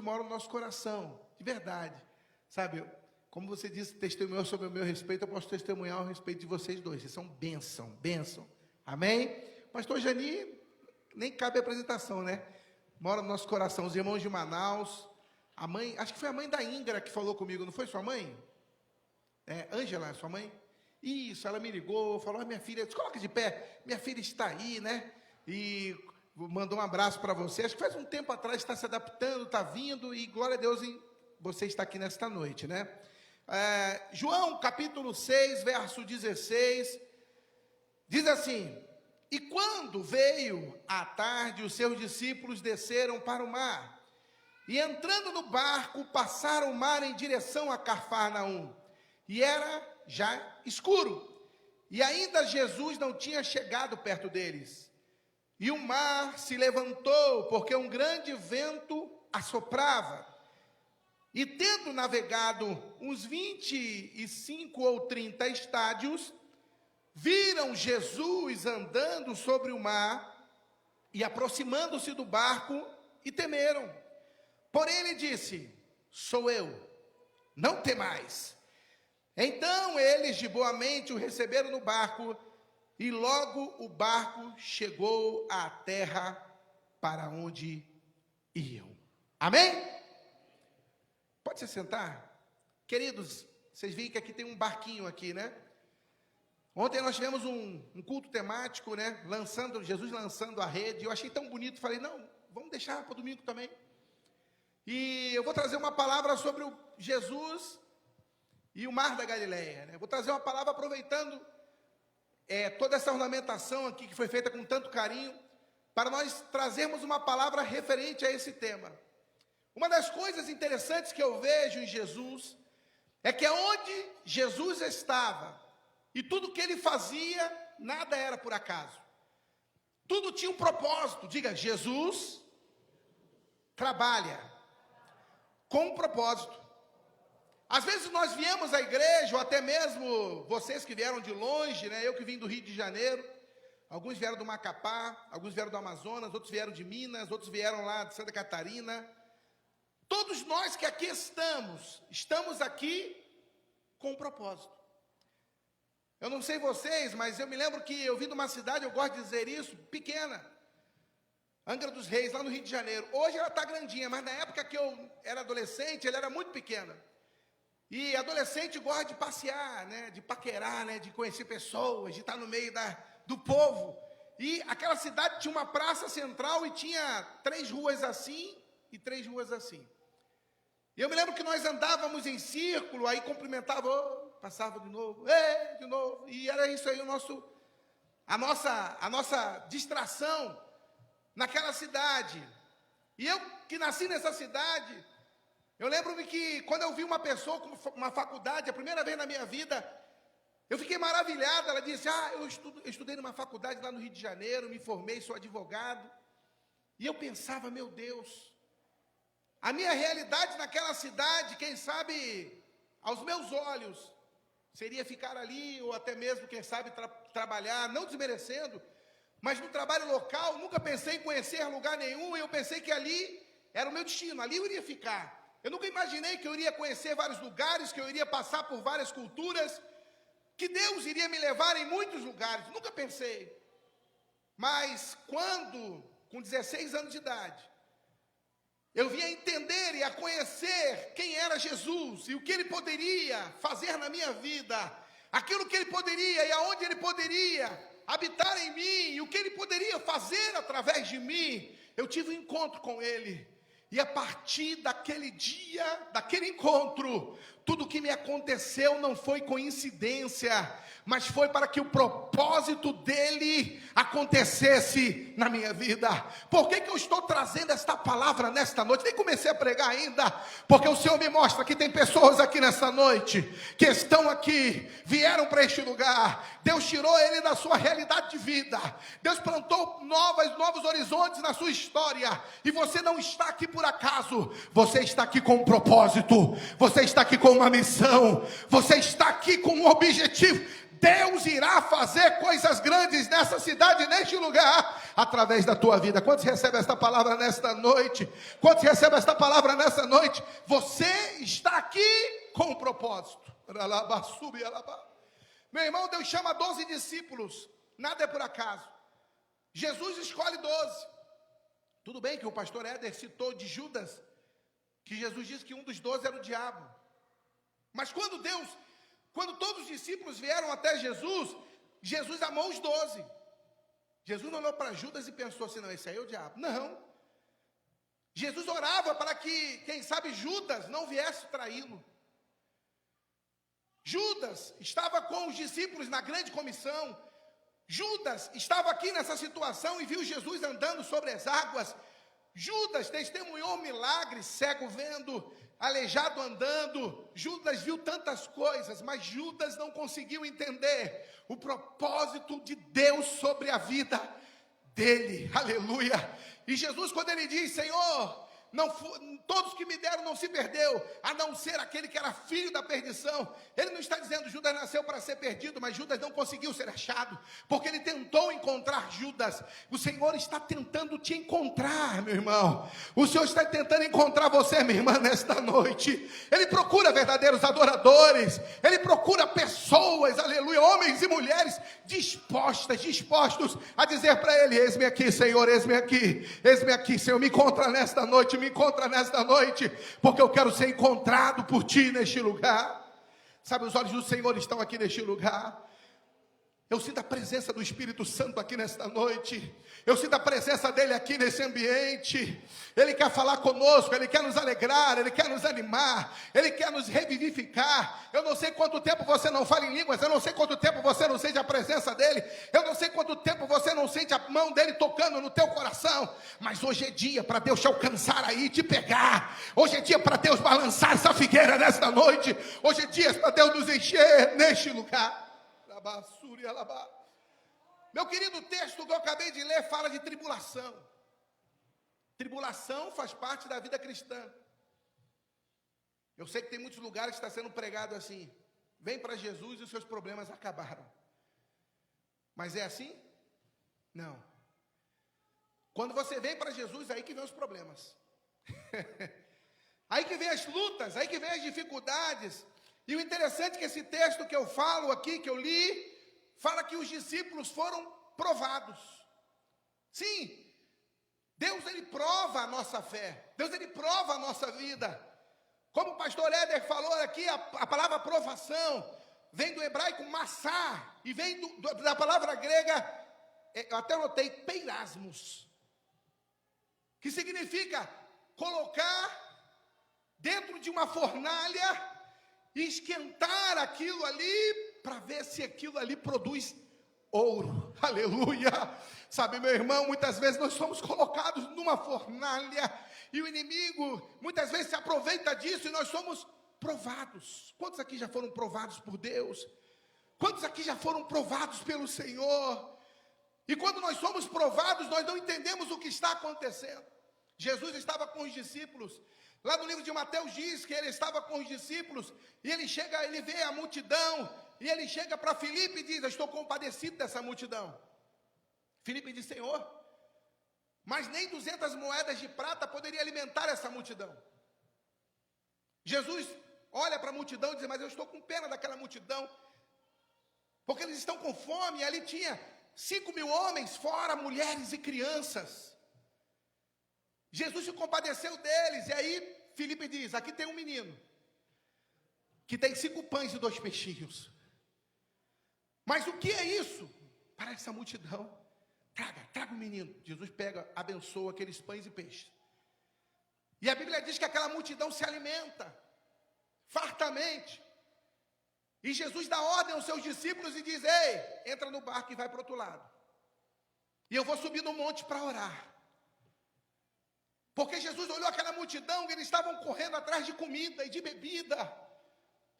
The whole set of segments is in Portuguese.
mora no nosso coração, de verdade. Sabe, como você disse, testemunhou sobre o meu respeito, eu posso testemunhar a respeito de vocês dois. Vocês são bênção, bênção. Amém? Pastor Jani, nem cabe a apresentação, né? Mora no nosso coração, os irmãos de Manaus. A mãe, acho que foi a mãe da Ingra que falou comigo, não foi sua mãe? Ângela, sua mãe? Isso, ela me ligou, falou, minha filha, coloca de pé, minha filha está aí, né? E mandou um abraço para você. Acho que faz um tempo atrás, está se adaptando, está vindo, e glória a Deus, você está aqui nesta noite, né? João, capítulo 6, verso 16, diz assim: e quando veio a tarde, os seus discípulos desceram para o mar, e entrando no barco, passaram o mar em direção a Cafarnaum, e era já escuro, e ainda Jesus não tinha chegado perto deles, e o mar se levantou, porque um grande vento assoprava, e tendo navegado uns 25 ou 30 estádios, viram Jesus andando sobre o mar e aproximando-se do barco e temeram. Porém ele disse: sou eu, não temais. Então eles de boa mente o receberam no barco e logo o barco chegou à terra para onde iam. Amém? Pode se sentar? Queridos, vocês veem que aqui tem um barquinho aqui, né? Ontem nós tivemos um culto temático, né? Jesus lançando a rede. Eu achei tão bonito, falei, não, vamos deixar para o domingo também. E eu vou trazer uma palavra sobre o Jesus e o Mar da Galileia, né? Vou trazer uma palavra aproveitando toda essa ornamentação aqui que foi feita com tanto carinho, para nós trazermos uma palavra referente a esse tema. Uma das coisas interessantes que eu vejo em Jesus é que onde Jesus estava e tudo que ele fazia, nada era por acaso. Tudo tinha um propósito. Diga, Jesus trabalha com um propósito. Às vezes nós viemos à igreja, ou até mesmo vocês que vieram de longe, né? Eu que vim do Rio de Janeiro, alguns vieram do Macapá, alguns vieram do Amazonas, outros vieram de Minas, outros vieram lá de Santa Catarina. Todos nós que aqui estamos aqui com um propósito. Eu não sei vocês, mas eu me lembro que eu vim de uma cidade, eu gosto de dizer isso, pequena, Angra dos Reis, lá no Rio de Janeiro. Hoje ela está grandinha, mas na época que eu era adolescente, ela era muito pequena. E adolescente gosta de passear, né, de paquerar, né, de conhecer pessoas, de estar no meio do povo. E aquela cidade tinha uma praça central e tinha 3 ruas assim e 3 ruas assim. E eu me lembro que nós andávamos em círculo, aí cumprimentava, passava de novo, de novo. E era isso aí a nossa distração naquela cidade. E eu que nasci nessa cidade, eu lembro-me que quando eu vi uma pessoa com uma faculdade, a primeira vez na minha vida, eu fiquei maravilhado. Ela disse, eu estudei numa faculdade lá no Rio de Janeiro, me formei, sou advogado. E eu pensava, meu Deus, a minha realidade naquela cidade, quem sabe, aos meus olhos, seria ficar ali, ou até mesmo, quem sabe, trabalhar, não desmerecendo, mas no trabalho local, nunca pensei em conhecer lugar nenhum, e eu pensei que ali era o meu destino, ali eu iria ficar. Eu nunca imaginei que eu iria conhecer vários lugares, que eu iria passar por várias culturas, que Deus iria me levar em muitos lugares, nunca pensei. Mas quando, com 16 anos de idade, eu vim a entender e a conhecer quem era Jesus e o que Ele poderia fazer na minha vida, aquilo que Ele poderia e aonde Ele poderia habitar em mim e o que Ele poderia fazer através de mim, eu tive um encontro com Ele. E a partir daquele dia, daquele encontro, tudo que me aconteceu não foi coincidência, mas foi para que o propósito dele acontecesse na minha vida. Por que eu estou trazendo esta palavra nesta noite? Nem comecei a pregar ainda, porque o Senhor me mostra que tem pessoas aqui nesta noite, que estão aqui, vieram para este lugar, Deus tirou ele da sua realidade de vida, Deus plantou novos horizontes na sua história, e você não está aqui por acaso, você está aqui com um propósito, você está aqui com uma missão, você está aqui com um objetivo. Deus irá fazer coisas grandes nessa cidade, neste lugar, através da tua vida. Quantos recebem esta palavra nesta noite? Quantos recebem esta palavra nesta noite? Você está aqui com um propósito. Meu irmão, Deus chama 12 discípulos, nada é por acaso. Jesus escolhe 12. Tudo bem que o pastor Éder citou de Judas, que Jesus disse que um dos 12 era o diabo. Mas quando todos os discípulos vieram até Jesus, Jesus amou os 12. Jesus não olhou para Judas e pensou assim, não, esse aí é o diabo. Não. Jesus orava para que, quem sabe, Judas não viesse traí-lo. Judas estava com os discípulos na grande comissão. Judas estava aqui nessa situação e viu Jesus andando sobre as águas. Judas testemunhou milagres, cego vendo, aleijado andando. Judas viu tantas coisas, mas Judas não conseguiu entender o propósito de Deus sobre a vida dele. Aleluia! E Jesus, quando ele diz, Senhor, todos que me deram não se perdeu, a não ser aquele que era filho da perdição. Ele não está dizendo Judas nasceu para ser perdido, mas Judas não conseguiu ser achado, porque ele tentou encontrar Judas. O Senhor está tentando te encontrar, meu irmão. O Senhor está tentando encontrar você, minha irmã, nesta noite. Ele procura verdadeiros adoradores, ele procura pessoas, aleluia, homens e mulheres dispostos a dizer para ele, eis-me aqui, Senhor, eis-me aqui, Senhor, me encontra nesta noite, porque eu quero ser encontrado por ti neste lugar. Sabe, os olhos do Senhor estão aqui neste lugar. Eu sinto a presença do Espírito Santo aqui nesta noite. Eu sinto a presença dele aqui nesse ambiente. Ele quer falar conosco, ele quer nos alegrar, ele quer nos animar, ele quer nos revivificar. Eu não sei quanto tempo você não fala em línguas, eu não sei quanto tempo você não sente a presença dele, eu não sei quanto tempo você não sente a mão dele tocando no teu coração, mas hoje é dia para Deus te alcançar aí, te pegar. Hoje é dia para Deus balançar essa figueira nesta noite. Hoje é dia para Deus nos encher neste lugar. Meu querido, o texto que eu acabei de ler fala de tribulação. Tribulação faz parte da vida cristã. Eu sei que tem muitos lugares que está sendo pregado assim, vem para Jesus e os seus problemas acabaram. Mas é assim? Não. Quando você vem para Jesus, aí que vem os problemas. Aí que vem as lutas, aí que vem as dificuldades. E o interessante é que esse texto que eu falo aqui, que eu li, fala que os discípulos foram provados. Sim, Deus ele prova a nossa fé, Deus ele prova a nossa vida. Como o pastor Éder falou aqui, a palavra provação vem do hebraico massá, e vem da palavra grega, eu até notei, peirasmos, que significa colocar dentro de uma fornalha e esquentar aquilo ali para ver se aquilo ali produz ouro. Aleluia! Sabe, meu irmão, muitas vezes nós somos colocados numa fornalha e o inimigo muitas vezes se aproveita disso e nós somos provados. Quantos aqui já foram provados por Deus? Quantos aqui já foram provados pelo Senhor? E quando nós somos provados, nós não entendemos o que está acontecendo. Jesus estava com os discípulos. Lá no livro de Mateus diz que ele estava com os discípulos e ele vê a multidão e ele chega para Filipe e diz, eu estou compadecido dessa multidão. Filipe diz, Senhor, mas nem 200 moedas de prata poderia alimentar essa multidão. Jesus olha para a multidão e diz, mas eu estou com pena daquela multidão, porque eles estão com fome. E ali tinha 5.000 homens, fora mulheres e crianças. Jesus se compadeceu deles, e aí Filipe diz, aqui tem um menino, que tem 5 pães e 2 peixinhos. Mas o que é isso para essa multidão? Traga o menino. Jesus pega, abençoa aqueles pães e peixes. E a Bíblia diz que aquela multidão se alimenta, fartamente. E Jesus dá ordem aos seus discípulos e diz, ei, entra no barco e vai para o outro lado. E eu vou subir no monte para orar. Porque Jesus olhou aquela multidão e eles estavam correndo atrás de comida e de bebida.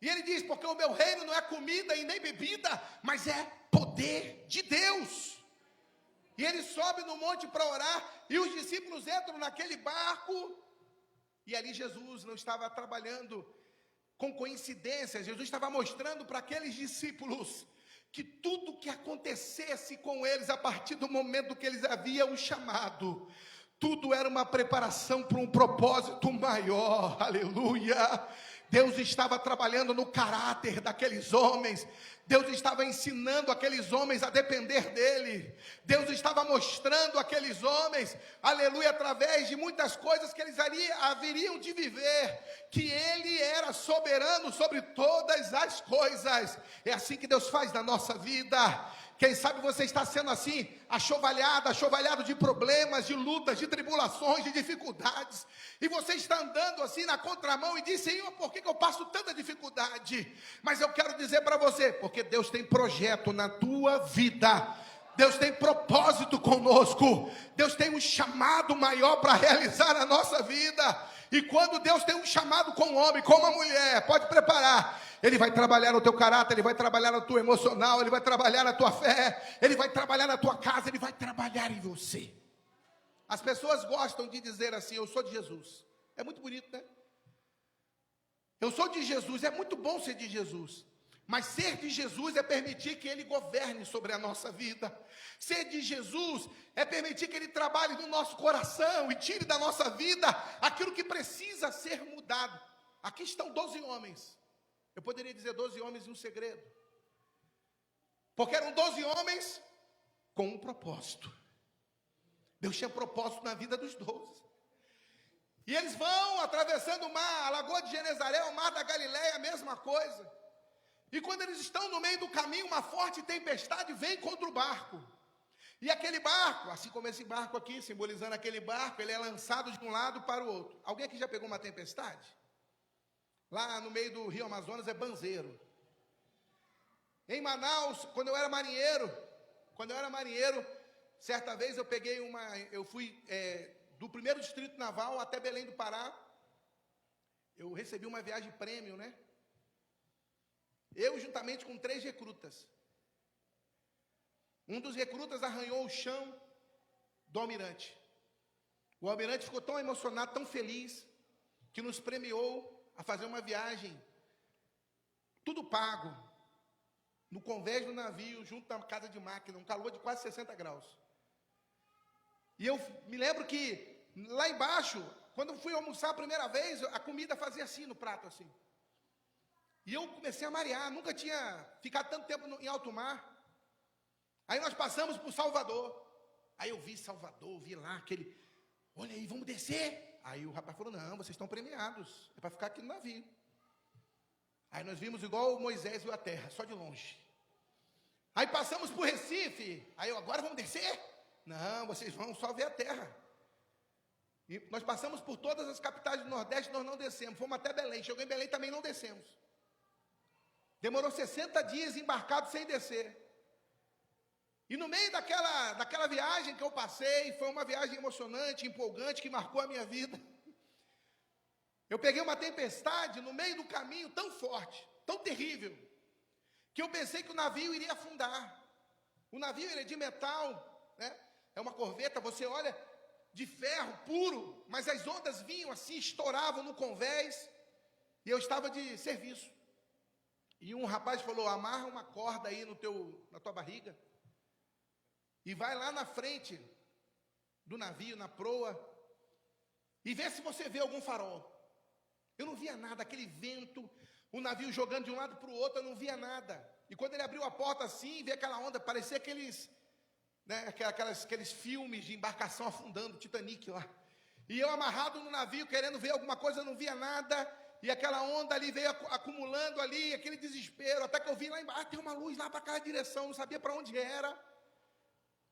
E ele diz, porque o meu reino não é comida e nem bebida, mas é poder de Deus. E ele sobe no monte para orar, e os discípulos entram naquele barco, e ali Jesus não estava trabalhando com coincidências. Jesus estava mostrando para aqueles discípulos que tudo que acontecesse com eles, a partir do momento que eles haviam o chamado, tudo era uma preparação para um propósito maior, aleluia. Deus estava trabalhando no caráter daqueles homens, Deus estava ensinando aqueles homens a depender dEle, Deus estava mostrando aqueles homens, aleluia, através de muitas coisas que eles haveriam de viver, que Ele era soberano sobre todas as coisas. É assim que Deus faz na nossa vida. Quem sabe você está sendo assim, achovalhado de problemas, de lutas, de tribulações, de dificuldades, e você está andando assim na contramão e diz: Senhor, por que eu passo tanta dificuldade? Mas eu quero dizer para você, porque Deus tem projeto na tua vida, Deus tem propósito conosco, Deus tem um chamado maior para realizar na nossa vida. E quando Deus tem um chamado com um homem, com uma mulher, pode preparar, Ele vai trabalhar no teu caráter, Ele vai trabalhar no teu emocional, Ele vai trabalhar na tua fé, Ele vai trabalhar na tua casa, Ele vai trabalhar em você. As pessoas gostam de dizer assim: eu sou de Jesus. É muito bonito, né? Eu sou de Jesus, é muito bom ser de Jesus. Mas ser de Jesus é permitir que Ele governe sobre a nossa vida. Ser de Jesus é permitir que Ele trabalhe no nosso coração e tire da nossa vida aquilo que precisa ser mudado. Aqui estão 12 homens. Eu poderia dizer 12 homens e um segredo. Porque eram 12 homens com um propósito. Deus tinha propósito na vida dos 12. E eles vão atravessando o mar, a Lagoa de Genezaré, o mar da Galileia, a mesma coisa. E quando eles estão no meio do caminho, uma forte tempestade vem contra o barco. E aquele barco, assim como esse barco aqui, simbolizando aquele barco, ele é lançado de um lado para o outro. Alguém aqui já pegou uma tempestade? Lá no meio do Rio Amazonas é banzeiro. Em Manaus, quando eu era marinheiro, certa vez eu fui do 1º Distrito Naval até Belém do Pará. Eu recebi uma viagem prêmio, né? Eu, juntamente com 3 recrutas. Um dos recrutas arranhou o chão do almirante. O almirante ficou tão emocionado, tão feliz, que nos premiou a fazer uma viagem, tudo pago, no convés do navio, junto da casa de máquina, um calor de quase 60 graus. E eu me lembro que, lá embaixo, quando eu fui almoçar a primeira vez, a comida fazia assim no prato, assim. E eu comecei a marear, nunca tinha ficado tanto tempo em alto mar. Aí nós passamos por Salvador. Aí eu vi Salvador, vi lá aquele, olha aí, vamos descer. Aí o rapaz falou: não, vocês estão premiados, é para ficar aqui no navio. Aí nós vimos igual Moisés viu a terra, só de longe. Aí passamos por Recife. Aí eu: agora vamos descer? Não, vocês vão só ver a terra. E nós passamos por todas as capitais do Nordeste, nós não descemos. Fomos até Belém, chegou em Belém, também não descemos. Demorou 60 dias embarcado sem descer. E no meio daquela viagem que eu passei, foi uma viagem emocionante, empolgante, que marcou a minha vida. Eu peguei uma tempestade no meio do caminho tão forte, tão terrível, que eu pensei que o navio iria afundar. O navio ele é de metal, né? É uma corveta, você olha, de ferro puro, mas as ondas vinham assim, estouravam no convés, e eu estava de serviço. E um rapaz falou: amarra uma corda aí na tua barriga, e vai lá na frente do navio, na proa, e vê se você vê algum farol. Eu não via nada, aquele vento, o navio jogando de um lado para o outro, eu não via nada. E quando ele abriu a porta assim, vê aquela onda, parecia aqueles filmes de embarcação afundando, Titanic lá. E eu amarrado no navio, querendo ver alguma coisa, eu não via nada. E aquela onda ali veio acumulando ali, aquele desespero, até que eu vi lá embaixo, tem uma luz lá para aquela direção, não sabia para onde era.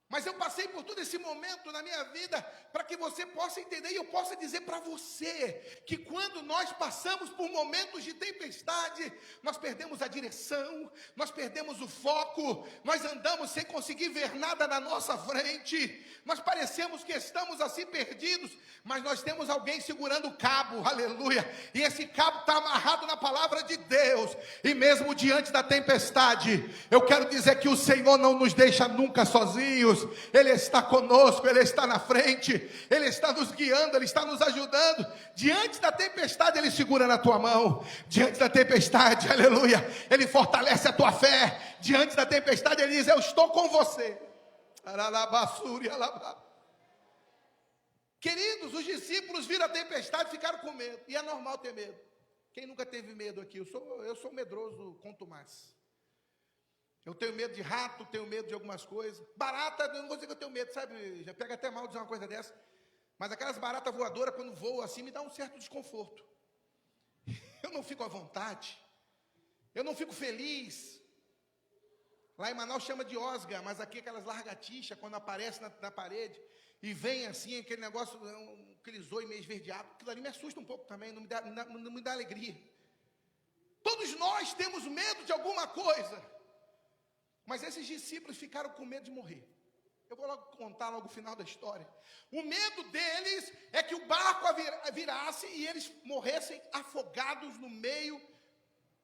Mas eu passei por todo esse momento na minha vida para que você possa entender e eu possa dizer para você que quando nós passamos por momentos de tempestade, nós perdemos a direção, nós perdemos o foco, nós andamos sem conseguir ver nada na nossa frente, nós parecemos que estamos assim perdidos, mas nós temos alguém segurando o cabo, aleluia, e esse cabo está amarrado na palavra de Deus, e mesmo diante da tempestade, eu quero dizer que o Senhor não nos deixa nunca sozinhos. Ele está conosco, Ele está na frente, Ele está nos guiando, Ele está nos ajudando. Diante da tempestade, Ele segura na tua mão. Diante da tempestade, aleluia, Ele fortalece a tua fé. Diante da tempestade, Ele diz: eu estou com você. Queridos, os discípulos viram a tempestade e ficaram com medo. E é normal ter medo. Quem nunca teve medo aqui? Eu sou medroso quanto mais. Eu tenho medo de rato, tenho medo de algumas coisas. Barata, eu não vou dizer que eu tenho medo, sabe? Já pega até mal dizer uma coisa dessa. Mas aquelas baratas voadoras, quando voam assim, me dá um certo desconforto. Eu não fico à vontade. Eu não fico feliz. Lá em Manaus chama de osga, mas aqui aquelas largatixas, quando aparece na parede, e vem assim, aquele negócio, aquele zoio meio esverdeado, aquilo ali me assusta um pouco também, não me dá alegria. Todos nós temos medo de alguma coisa, mas esses discípulos ficaram com medo de morrer. Eu vou logo contar logo o final da história. O medo deles é que o barco virasse e eles morressem afogados no meio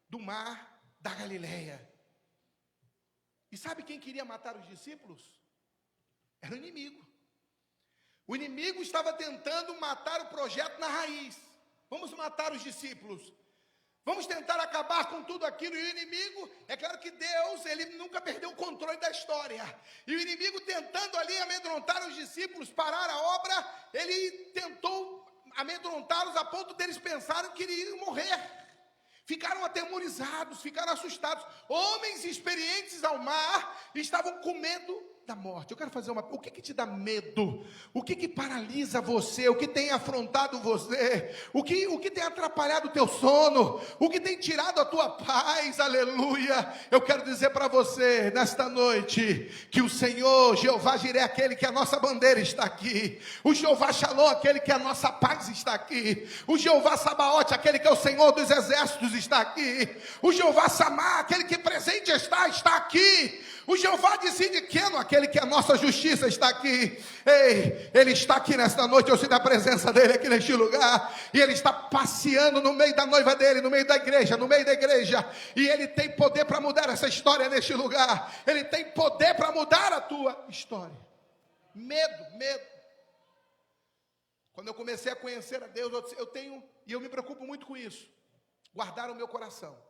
do mar da Galileia. E sabe quem queria matar os discípulos? Era o inimigo. O inimigo estava tentando matar o projeto na raiz. Vamos matar os discípulos. Vamos tentar acabar com tudo aquilo. E o inimigo, é claro que Deus, Ele nunca perdeu o controle da história. E o inimigo tentando ali amedrontar os discípulos, parar a obra, ele tentou amedrontá-los a ponto deles pensarem que iriam morrer. Ficaram atemorizados, ficaram assustados. Homens experientes ao mar estavam com medo da morte. Eu quero fazer o que te dá medo? O que paralisa você? O que tem afrontado você? O que tem atrapalhado o teu sono? O que tem tirado a tua paz? Aleluia! Eu quero dizer para você nesta noite que o Senhor Jeová Jireh, aquele que a nossa bandeira está aqui, o Jeová Shalom, aquele que a nossa paz está aqui, o Jeová Sabaote, aquele que é o Senhor dos exércitos, está aqui, o Jeová Samá, aquele que presente está aqui, o Jeová de Sidqueno, aquele que é a nossa justiça, está aqui. Ei, Ele está aqui nesta noite. Eu sinto a presença dEle aqui neste lugar. E Ele está passeando no meio da noiva dEle, no meio da igreja, E Ele tem poder para mudar essa história neste lugar. Ele tem poder para mudar a tua história. Medo. Quando eu comecei a conhecer a Deus, e eu me preocupo muito com isso. Guardar o meu coração.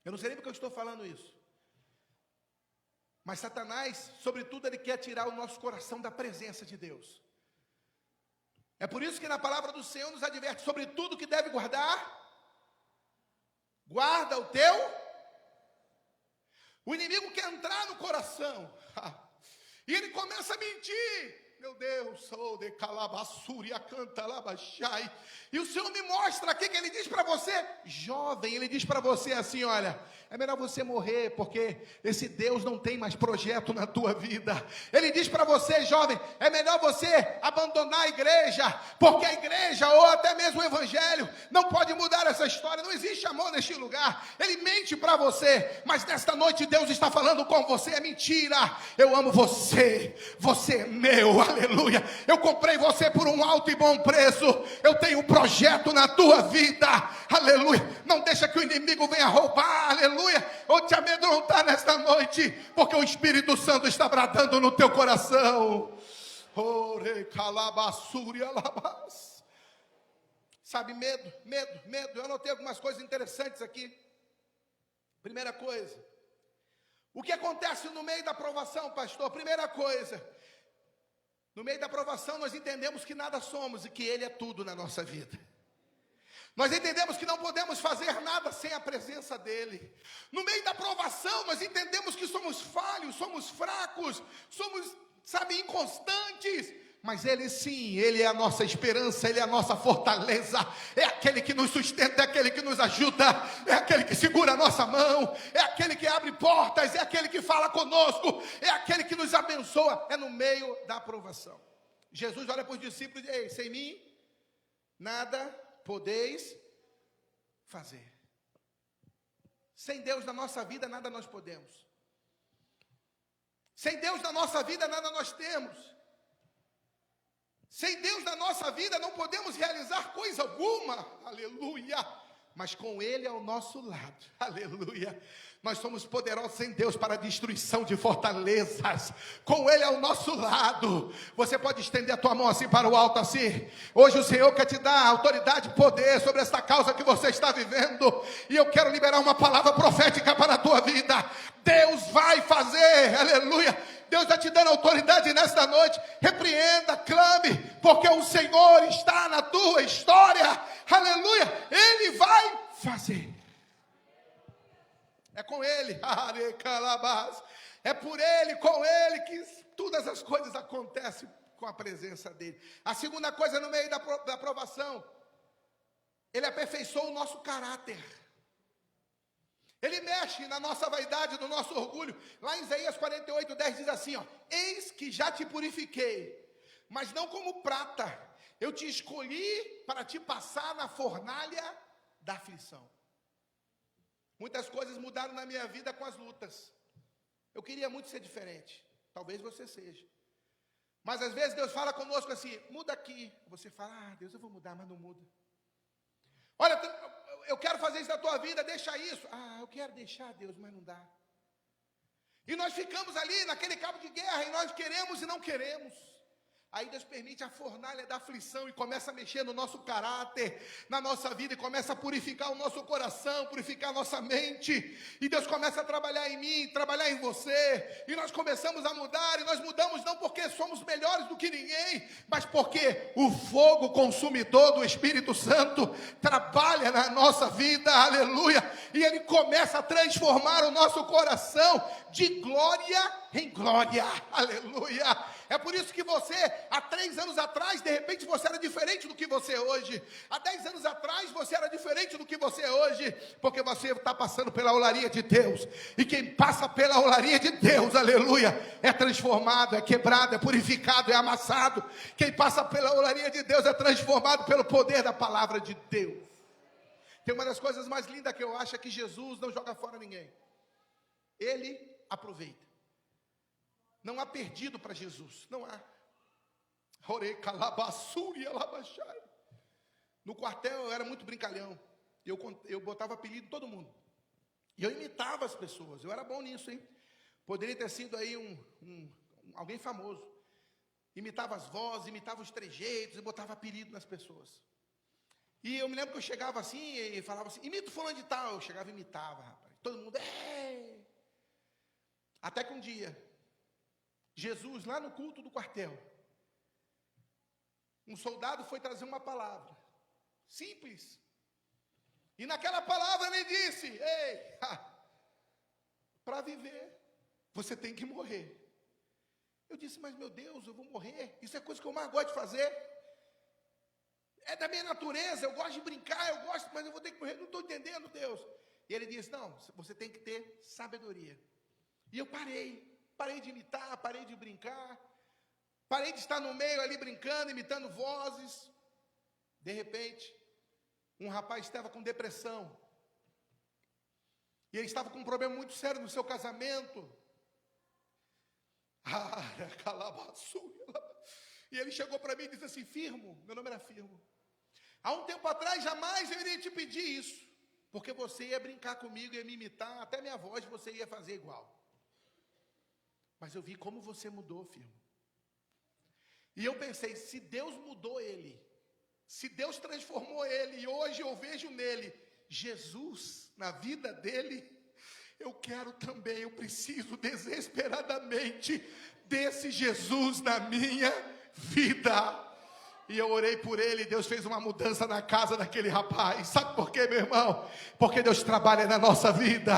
Eu não sei nem porque eu estou falando isso. Mas Satanás, sobretudo, ele quer tirar o nosso coração da presença de Deus. É por isso que na palavra do Senhor nos adverte sobre tudo que deve guardar. Guarda o teu. O inimigo quer entrar no coração. E ele começa a mentir. Meu Deus, sou de calabaçúria, canta labachai. E o Senhor me mostra aqui que Ele diz para você, jovem, Ele diz para você assim: olha, é melhor você morrer, porque esse Deus não tem mais projeto na tua vida. Ele diz para você, jovem, é melhor você abandonar a igreja, porque a igreja, ou até mesmo o evangelho, não pode mudar essa história, não existe amor neste lugar. Ele mente para você, mas nesta noite Deus está falando com você, é mentira. Eu amo você, você é meu, aleluia. Eu comprei você por um alto e bom preço. Eu tenho um projeto na tua vida, aleluia. Não deixa que o inimigo venha roubar, aleluia, ou te amedrontar nesta noite, porque o Espírito Santo está bradando no teu coração. Sabe, medo. Eu anotei algumas coisas interessantes aqui. Primeira coisa, o que acontece no meio da provação, pastor? Primeira coisa, no meio da provação nós entendemos que nada somos e que Ele é tudo na nossa vida. Nós entendemos que não podemos fazer nada sem a presença dEle. No meio da provação nós entendemos que somos falhos, somos fracos, somos, inconstantes. Mas Ele sim, Ele é a nossa esperança, Ele é a nossa fortaleza, é aquele que nos sustenta, é aquele que nos ajuda, é aquele que segura a nossa mão, é aquele que abre portas, é aquele que fala conosco, é aquele que nos abençoa, é no meio da provação. Jesus olha para os discípulos e diz: ei, sem mim, nada podeis fazer. Sem Deus na nossa vida, nada nós podemos. Sem Deus na nossa vida, nada nós temos. Sem Deus na nossa vida não podemos realizar coisa alguma, aleluia. mas com Ele ao nosso lado, aleluia, nós somos poderosos em Deus para a destruição de fortalezas. Com Ele ao nosso lado. Você pode estender a tua mão assim para o alto assim. Hoje o Senhor quer te dar autoridade e poder sobre esta causa que você está vivendo. E eu quero liberar uma palavra profética para a tua vida. Deus vai fazer, aleluia. Deus está te dando autoridade nesta noite. Repreenda, clame, porque o Senhor está na tua história, aleluia. Ele vai fazer. É com Ele, é por Ele, com Ele, que todas as coisas acontecem com a presença dEle. A segunda coisa, no meio da provação, Ele aperfeiçoou o nosso caráter. Ele mexe na nossa vaidade, no nosso orgulho. Lá em Isaías 48:10 diz assim, ó: eis que já te purifiquei, mas não como prata, eu te escolhi para te passar na fornalha da aflição. Muitas coisas mudaram na minha vida com as lutas. Eu queria muito ser diferente. Talvez você seja. Mas às vezes Deus fala conosco assim: muda aqui. Você fala: Deus, eu vou mudar, mas não muda. Olha, eu quero fazer isso na tua vida, deixa isso. Eu quero deixar, Deus, mas não dá. E nós ficamos ali naquele cabo de guerra, e nós queremos e não queremos. Aí Deus permite a fornalha da aflição e começa a mexer no nosso caráter, na nossa vida, e começa a purificar o nosso coração, purificar a nossa mente. E Deus começa a trabalhar em mim, trabalhar em você. E nós começamos a mudar, e nós mudamos não porque somos melhores do que ninguém, mas porque o fogo consumidor do Espírito Santo trabalha na nossa vida, aleluia. E Ele começa a transformar o nosso coração de glória em glória, aleluia. É por isso que você, há 3 anos atrás, de repente você era diferente do que você é hoje. Há 10 anos atrás você era diferente do que você é hoje, porque você está passando pela olaria de Deus. E quem passa pela olaria de Deus, aleluia, é transformado, é quebrado, é purificado, é amassado. Quem passa pela olaria de Deus é transformado pelo poder da palavra de Deus. Tem uma das coisas mais lindas que eu acho é que Jesus não joga fora ninguém. Ele aproveita. Não há perdido para Jesus, não há. No quartel eu era muito brincalhão. Eu botava apelido em todo mundo. E eu imitava as pessoas, eu era bom nisso, hein? Poderia ter sido aí alguém famoso. Imitava as vozes, imitava os trejeitos, e botava apelido nas pessoas. E eu me lembro que eu chegava assim e falava assim: imita o fulano de tal. Eu chegava e imitava, rapaz. Todo mundo, Até que um dia, Jesus, lá no culto do quartel, um soldado foi trazer uma palavra, simples. E naquela palavra ele disse: para viver, você tem que morrer. Eu disse: mas meu Deus, eu vou morrer? Isso é a coisa que eu mais gosto de fazer. É da minha natureza, eu gosto de brincar, mas eu vou ter que morrer, não estou entendendo, Deus. E ele disse: não, você tem que ter sabedoria. E eu parei de imitar, parei de brincar, parei de estar no meio ali brincando, imitando vozes. De repente, um rapaz estava com depressão, e ele estava com um problema muito sério no seu casamento. E ele chegou para mim e disse assim: Firmo, meu nome era Firmo, há um tempo atrás jamais eu iria te pedir isso, porque você ia brincar comigo, ia me imitar, até minha voz você ia fazer igual. Mas eu vi como você mudou, Firmo. E eu pensei: se Deus mudou ele, se Deus transformou ele, e hoje eu vejo nele Jesus na vida dele, eu quero também, eu preciso desesperadamente desse Jesus na minha vida. E eu orei por ele, e Deus fez uma mudança na casa daquele rapaz. Sabe por quê, meu irmão? Porque Deus trabalha na nossa vida.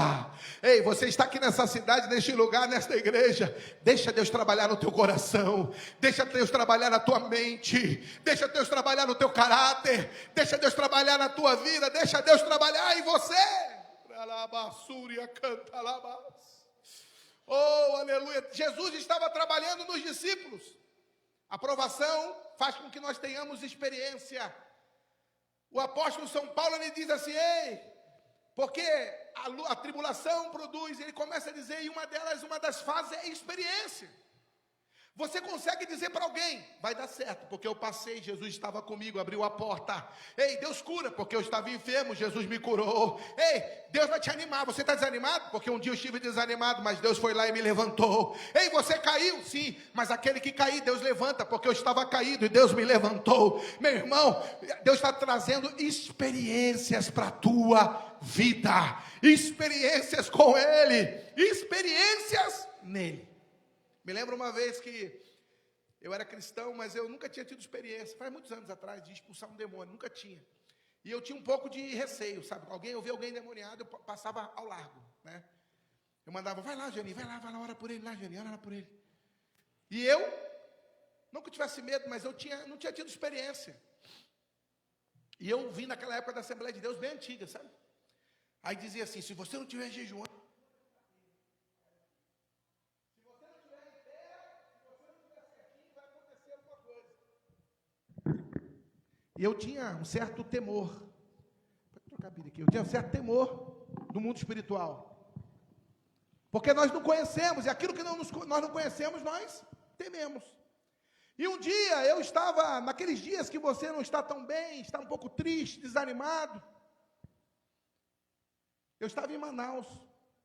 Ei, você está aqui nessa cidade, neste lugar, nesta igreja. Deixa Deus trabalhar no teu coração. Deixa Deus trabalhar na tua mente. Deixa Deus trabalhar no teu caráter. Deixa Deus trabalhar na tua vida. Deixa Deus trabalhar em você. Oh, aleluia. Jesus estava trabalhando nos discípulos. A provação faz com que nós tenhamos experiência. O apóstolo São Paulo, ele diz assim: porque a tribulação produz, ele começa a dizer, e uma das fases é experiência. Você consegue dizer para alguém, vai dar certo, porque eu passei, Jesus estava comigo, abriu a porta. Ei, Deus cura, porque eu estava enfermo, Jesus me curou. Ei, Deus vai te animar, você está desanimado? Porque um dia eu estive desanimado, mas Deus foi lá e me levantou. Ei, você caiu? Sim, mas aquele que cair, Deus levanta, porque eu estava caído e Deus me levantou. Meu irmão, Deus está trazendo experiências para a tua vida, experiências com Ele, experiências nele. Me lembro uma vez que eu era cristão, mas eu nunca tinha tido experiência, faz muitos anos atrás, de expulsar um demônio, nunca tinha. E eu tinha um pouco de receio, sabe? Eu via alguém endemoniado, eu passava ao largo, né? Eu mandava, vai lá, Jani, vai lá, ora por ele lá, Jani, ora por ele. E eu, não que eu tivesse medo, mas eu não tinha tido experiência. E eu vim naquela época da Assembleia de Deus, bem antiga, sabe? Aí dizia assim, se você não estiver jejuando, e eu tinha um certo temor. Vou trocar a Bíblia aqui. Eu tinha um certo temor do mundo espiritual. Porque nós não conhecemos, e aquilo que nós não conhecemos, nós tememos. E um dia, eu estava, naqueles dias que você não está tão bem, está um pouco triste, desanimado. Eu estava em Manaus,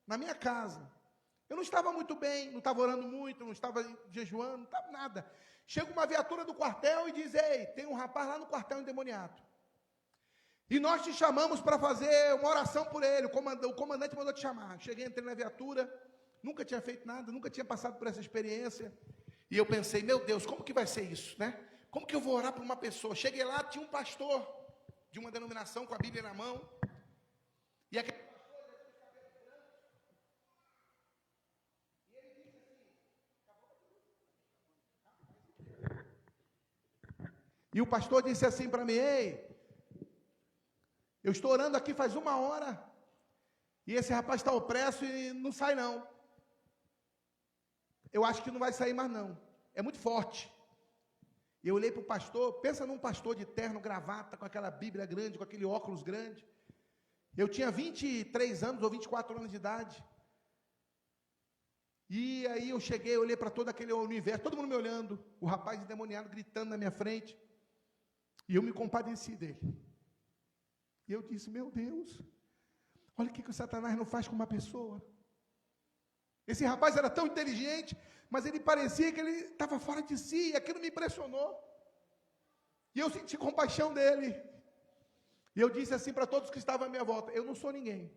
na minha casa. Eu não estava muito bem, não estava orando muito, não estava jejuando, não estava nada. Chega uma viatura do quartel e diz, ei, tem um rapaz lá no quartel endemoniado. E nós te chamamos para fazer uma oração por ele, o comandante mandou te chamar. Cheguei, entrei na viatura, nunca tinha feito nada, nunca tinha passado por essa experiência. E eu pensei, meu Deus, como que vai ser isso, né? Como que eu vou orar por uma pessoa? Cheguei lá, tinha um pastor de uma denominação com a Bíblia na mão. E aquele E o pastor disse assim para mim, ei, eu estou orando aqui faz 1 hora, e esse rapaz está opresso e não sai não. Eu acho que não vai sair mais não, é muito forte. E eu olhei para o pastor, pensa num pastor de terno, gravata, com aquela Bíblia grande, com aquele óculos grande. Eu tinha 23 anos ou 24 anos de idade. E aí eu cheguei, olhei para todo aquele universo, todo mundo me olhando, o rapaz endemoniado gritando na minha frente. E eu me compadeci dele. E eu disse, meu Deus, olha o que o Satanás não faz com uma pessoa. Esse rapaz era tão inteligente, mas ele parecia que ele estava fora de si, e aquilo me impressionou. E eu senti compaixão dele. E eu disse assim para todos que estavam à minha volta, eu não sou ninguém,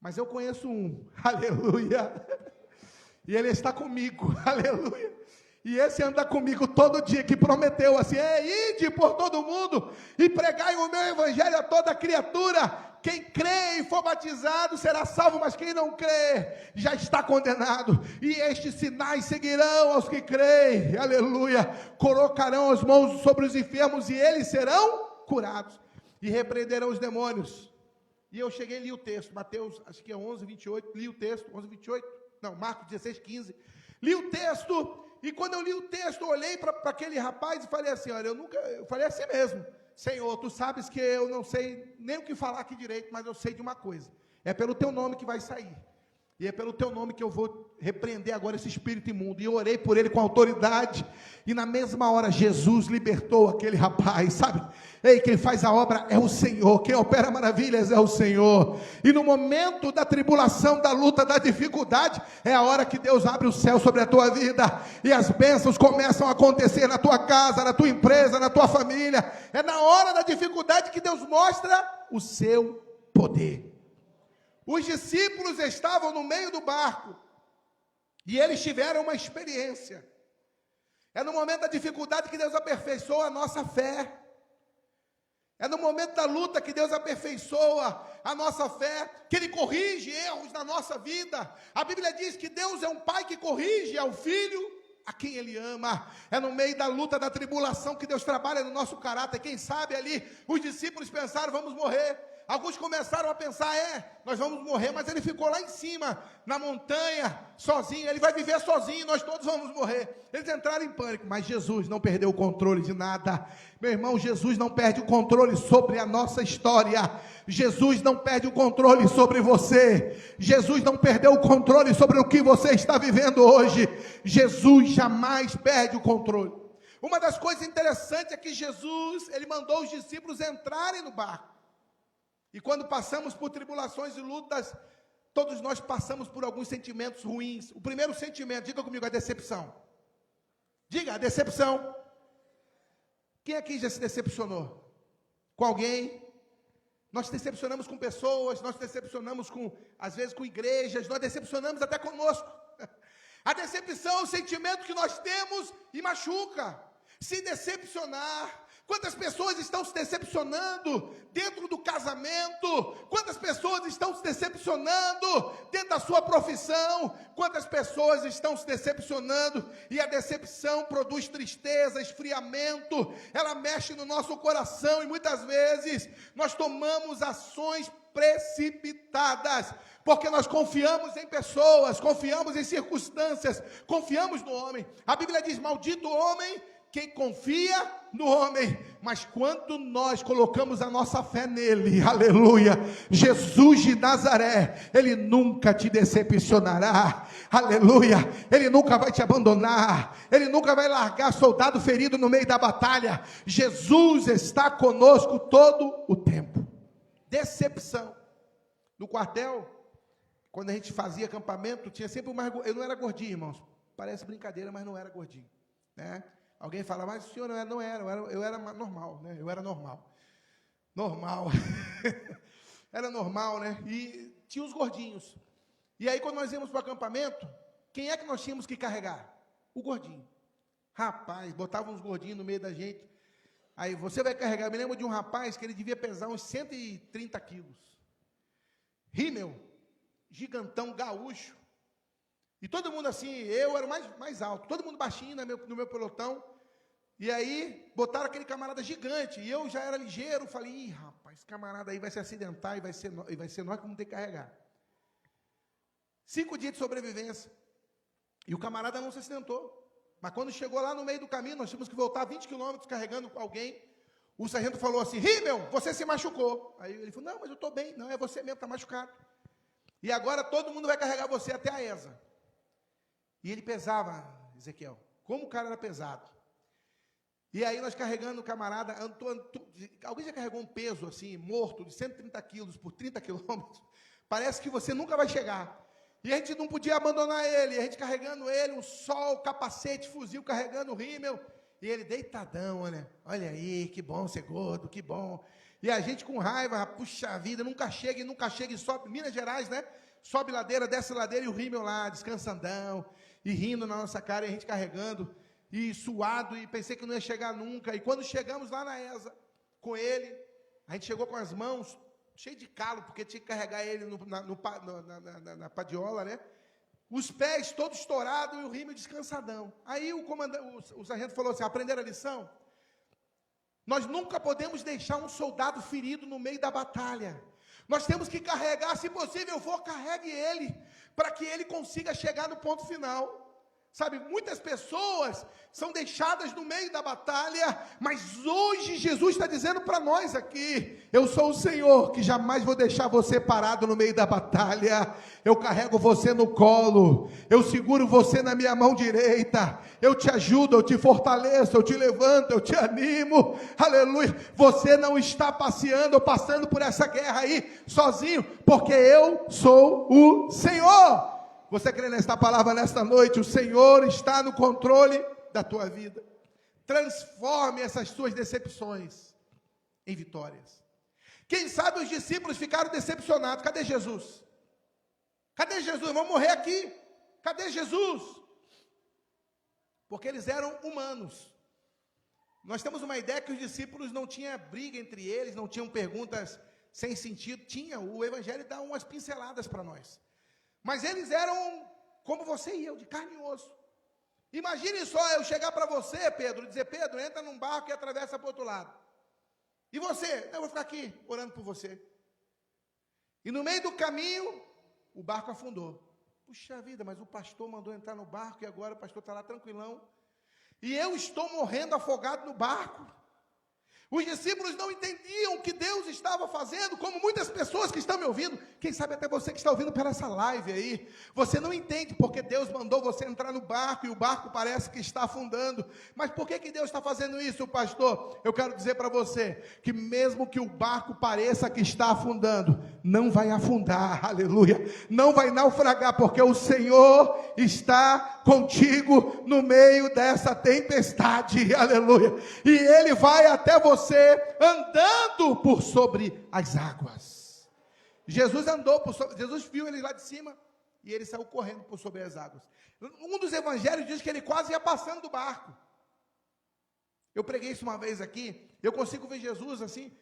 mas eu conheço um, aleluia, e ele está comigo, aleluia. E esse anda comigo todo dia, que prometeu assim, ide por todo mundo, e pregai o meu evangelho a toda criatura, quem crê e for batizado será salvo, mas quem não crê, já está condenado, e estes sinais seguirão aos que creem, aleluia, colocarão as mãos sobre os enfermos, e eles serão curados, e repreenderão os demônios. E eu cheguei e li o texto, Mateus, acho que é 11, 28, li o texto, 11, 28, não, Marcos 16, 15, li o texto. E quando eu li o texto, eu olhei para aquele rapaz e falei assim, olha, eu falei assim mesmo, Senhor, tu sabes que eu não sei nem o que falar aqui direito, mas eu sei de uma coisa, é pelo teu nome que vai sair, e é pelo teu nome que eu vou repreender agora esse espírito imundo. E eu orei por ele com autoridade, e na mesma hora Jesus libertou aquele rapaz, sabe? Ei, quem faz a obra é o Senhor, quem opera maravilhas é o Senhor. E no momento da tribulação, da luta, da dificuldade, é a hora que Deus abre o céu sobre a tua vida, e as bênçãos começam a acontecer na tua casa, na tua empresa, na tua família. É na hora da dificuldade que Deus mostra o seu poder. Os discípulos estavam no meio do barco, e eles tiveram uma experiência. É no momento da dificuldade que Deus aperfeiçoa a nossa fé. É no momento da luta que Deus aperfeiçoa a nossa fé, que Ele corrige erros na nossa vida. A Bíblia diz que Deus é um pai que corrige ao filho a quem Ele ama. É no meio da luta, da tribulação, que Deus trabalha no nosso caráter. Quem sabe ali, os discípulos pensaram, vamos morrer. Alguns começaram a pensar, nós vamos morrer, mas ele ficou lá em cima, na montanha, sozinho, ele vai viver sozinho, nós todos vamos morrer. Eles entraram em pânico, mas Jesus não perdeu o controle de nada. Meu irmão, Jesus não perde o controle sobre a nossa história. Jesus não perde o controle sobre você. Jesus não perdeu o controle sobre o que você está vivendo hoje. Jesus jamais perde o controle. Uma das coisas interessantes é que Jesus, ele mandou os discípulos entrarem no barco. E quando passamos por tribulações e lutas, todos nós passamos por alguns sentimentos ruins. O primeiro sentimento, diga comigo, a decepção. Diga, a decepção. Quem aqui já se decepcionou? Com alguém? Nós decepcionamos com pessoas, nós decepcionamos às vezes com igrejas, nós decepcionamos até conosco. A decepção é um sentimento que nós temos e machuca. Se decepcionar. Quantas pessoas estão se decepcionando dentro do casamento? Quantas pessoas estão se decepcionando dentro da sua profissão? Quantas pessoas estão se decepcionando? E a decepção produz tristeza, esfriamento, ela mexe no nosso coração e muitas vezes nós tomamos ações precipitadas, porque nós confiamos em pessoas, confiamos em circunstâncias, confiamos no homem. A Bíblia diz, maldito homem quem confia no homem, mas quando nós colocamos a nossa fé nele, aleluia, Jesus de Nazaré, ele nunca te decepcionará, aleluia, ele nunca vai te abandonar, ele nunca vai largar soldado ferido no meio da batalha. Jesus está conosco todo o tempo. Decepção. No quartel, quando a gente fazia acampamento, tinha sempre o mais, eu não era gordinho, irmãos, parece brincadeira, mas não era gordinho, né? Alguém fala, mas o senhor não era, eu era normal, né? Eu era normal. Era normal, né? E tinha os gordinhos. E aí, quando nós íamos para o acampamento, quem é que nós tínhamos que carregar? O gordinho. Rapaz, botavam uns gordinhos no meio da gente. Aí, você vai carregar. Eu me lembro de um rapaz que ele devia pesar uns 130 quilos. Rímel, gigantão, gaúcho. E todo mundo assim, eu era o mais alto, todo mundo baixinho no meu pelotão. E aí, botaram aquele camarada gigante, e eu já era ligeiro, falei, ih, rapaz, esse camarada aí vai se acidentar, e vai ser nós que vamos ter que carregar. 5 dias de sobrevivência, e o camarada não se acidentou, mas quando chegou lá no meio do caminho, nós tínhamos que voltar 20 quilômetros carregando alguém, o sargento falou assim, Rímel, você se machucou. Aí ele falou, não, mas eu estou bem, não, é você mesmo, está machucado. E agora todo mundo vai carregar você até a ESA. E ele pesava, Ezequiel, como o cara era pesado. E aí nós carregando o camarada, alguém já carregou um peso assim, morto, de 130 quilos por 30 quilômetros? Parece que você nunca vai chegar. E a gente não podia abandonar ele, a gente carregando ele, um sol, capacete, fuzil, carregando o rímel, e ele deitadão, olha aí, que bom ser gordo, que bom. E a gente com raiva, puxa vida, nunca chega e sobe, Minas Gerais, né? Sobe ladeira, desce ladeira, e o rímel lá, descansandão, e rindo na nossa cara, e a gente carregando, e suado, e pensei que não ia chegar nunca. E quando chegamos lá na ESA, com ele, a gente chegou com as mãos cheio de calo, porque tinha que carregar ele na padiola, né? Os pés todos estourados e o rímel descansadão. Aí o sargento falou assim, aprenderam a lição? Nós nunca podemos deixar um soldado ferido no meio da batalha. Nós temos que carregar, se possível carregue ele, para que ele consiga chegar no ponto final. Sabe, muitas pessoas são deixadas no meio da batalha, mas hoje Jesus está dizendo para nós aqui, eu sou o Senhor, que jamais vou deixar você parado no meio da batalha, eu carrego você no colo, eu seguro você na minha mão direita, eu te ajudo, eu te fortaleço, eu te levanto, eu te animo, aleluia, você não está passeando ou passando por essa guerra aí, sozinho, porque eu sou o Senhor. Você crê nesta palavra nesta noite? O Senhor está no controle da tua vida. Transforme essas suas decepções em vitórias. Quem sabe os discípulos ficaram decepcionados. Cadê Jesus? Cadê Jesus? Vamos morrer aqui. Cadê Jesus? Porque eles eram humanos. Nós temos uma ideia que os discípulos não tinham briga entre eles, não tinham perguntas sem sentido. Tinha, o Evangelho dá umas pinceladas para nós. Mas eles eram como você e eu, de carne e osso. Imagine só eu chegar para você, Pedro, e dizer, Pedro, entra num barco e atravessa para o outro lado. E você? Eu vou ficar aqui, orando por você. E no meio do caminho, o barco afundou. Puxa vida, mas o pastor mandou entrar no barco e agora o pastor está lá tranquilão. E eu estou morrendo afogado no barco. Os discípulos não entendiam o que Deus estava fazendo, como muitas pessoas que estão me ouvindo, quem sabe até você que está ouvindo pela essa live aí, você não entende porque Deus mandou você entrar no barco e o barco parece que está afundando. Mas por que Deus está fazendo isso, pastor? Eu quero dizer para você, que mesmo que o barco pareça que está afundando, não vai afundar, aleluia, não vai naufragar, porque o Senhor está contigo no meio dessa tempestade, aleluia, e Ele vai até você andando por sobre as águas. Jesus andou por sobre, Jesus viu ele lá de cima e ele saiu correndo por sobre as águas. Um dos evangelhos diz que ele quase ia passando do barco. Eu preguei isso uma vez aqui, eu consigo ver Jesus assim,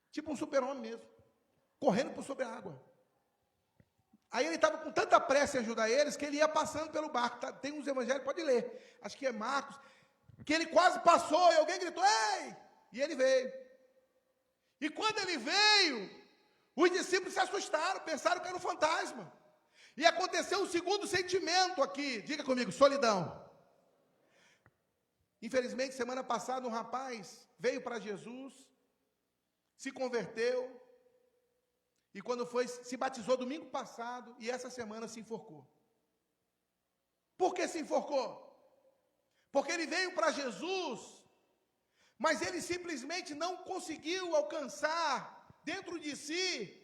tipo um super-homem mesmo, correndo por sobre a água. Aí ele estava com tanta pressa em ajudar eles, que ele ia passando pelo barco. Tem uns evangelhos, pode ler, acho que é Marcos, que ele quase passou e alguém gritou, ei! E ele veio. E quando ele veio, os discípulos se assustaram, pensaram que era um fantasma. E aconteceu um segundo sentimento aqui, diga comigo, solidão. Infelizmente, semana passada, um rapaz veio para Jesus, se converteu, e quando foi, se batizou domingo passado, e essa semana se enforcou. Por que se enforcou? Porque ele veio para Jesus, mas ele simplesmente não conseguiu alcançar dentro de si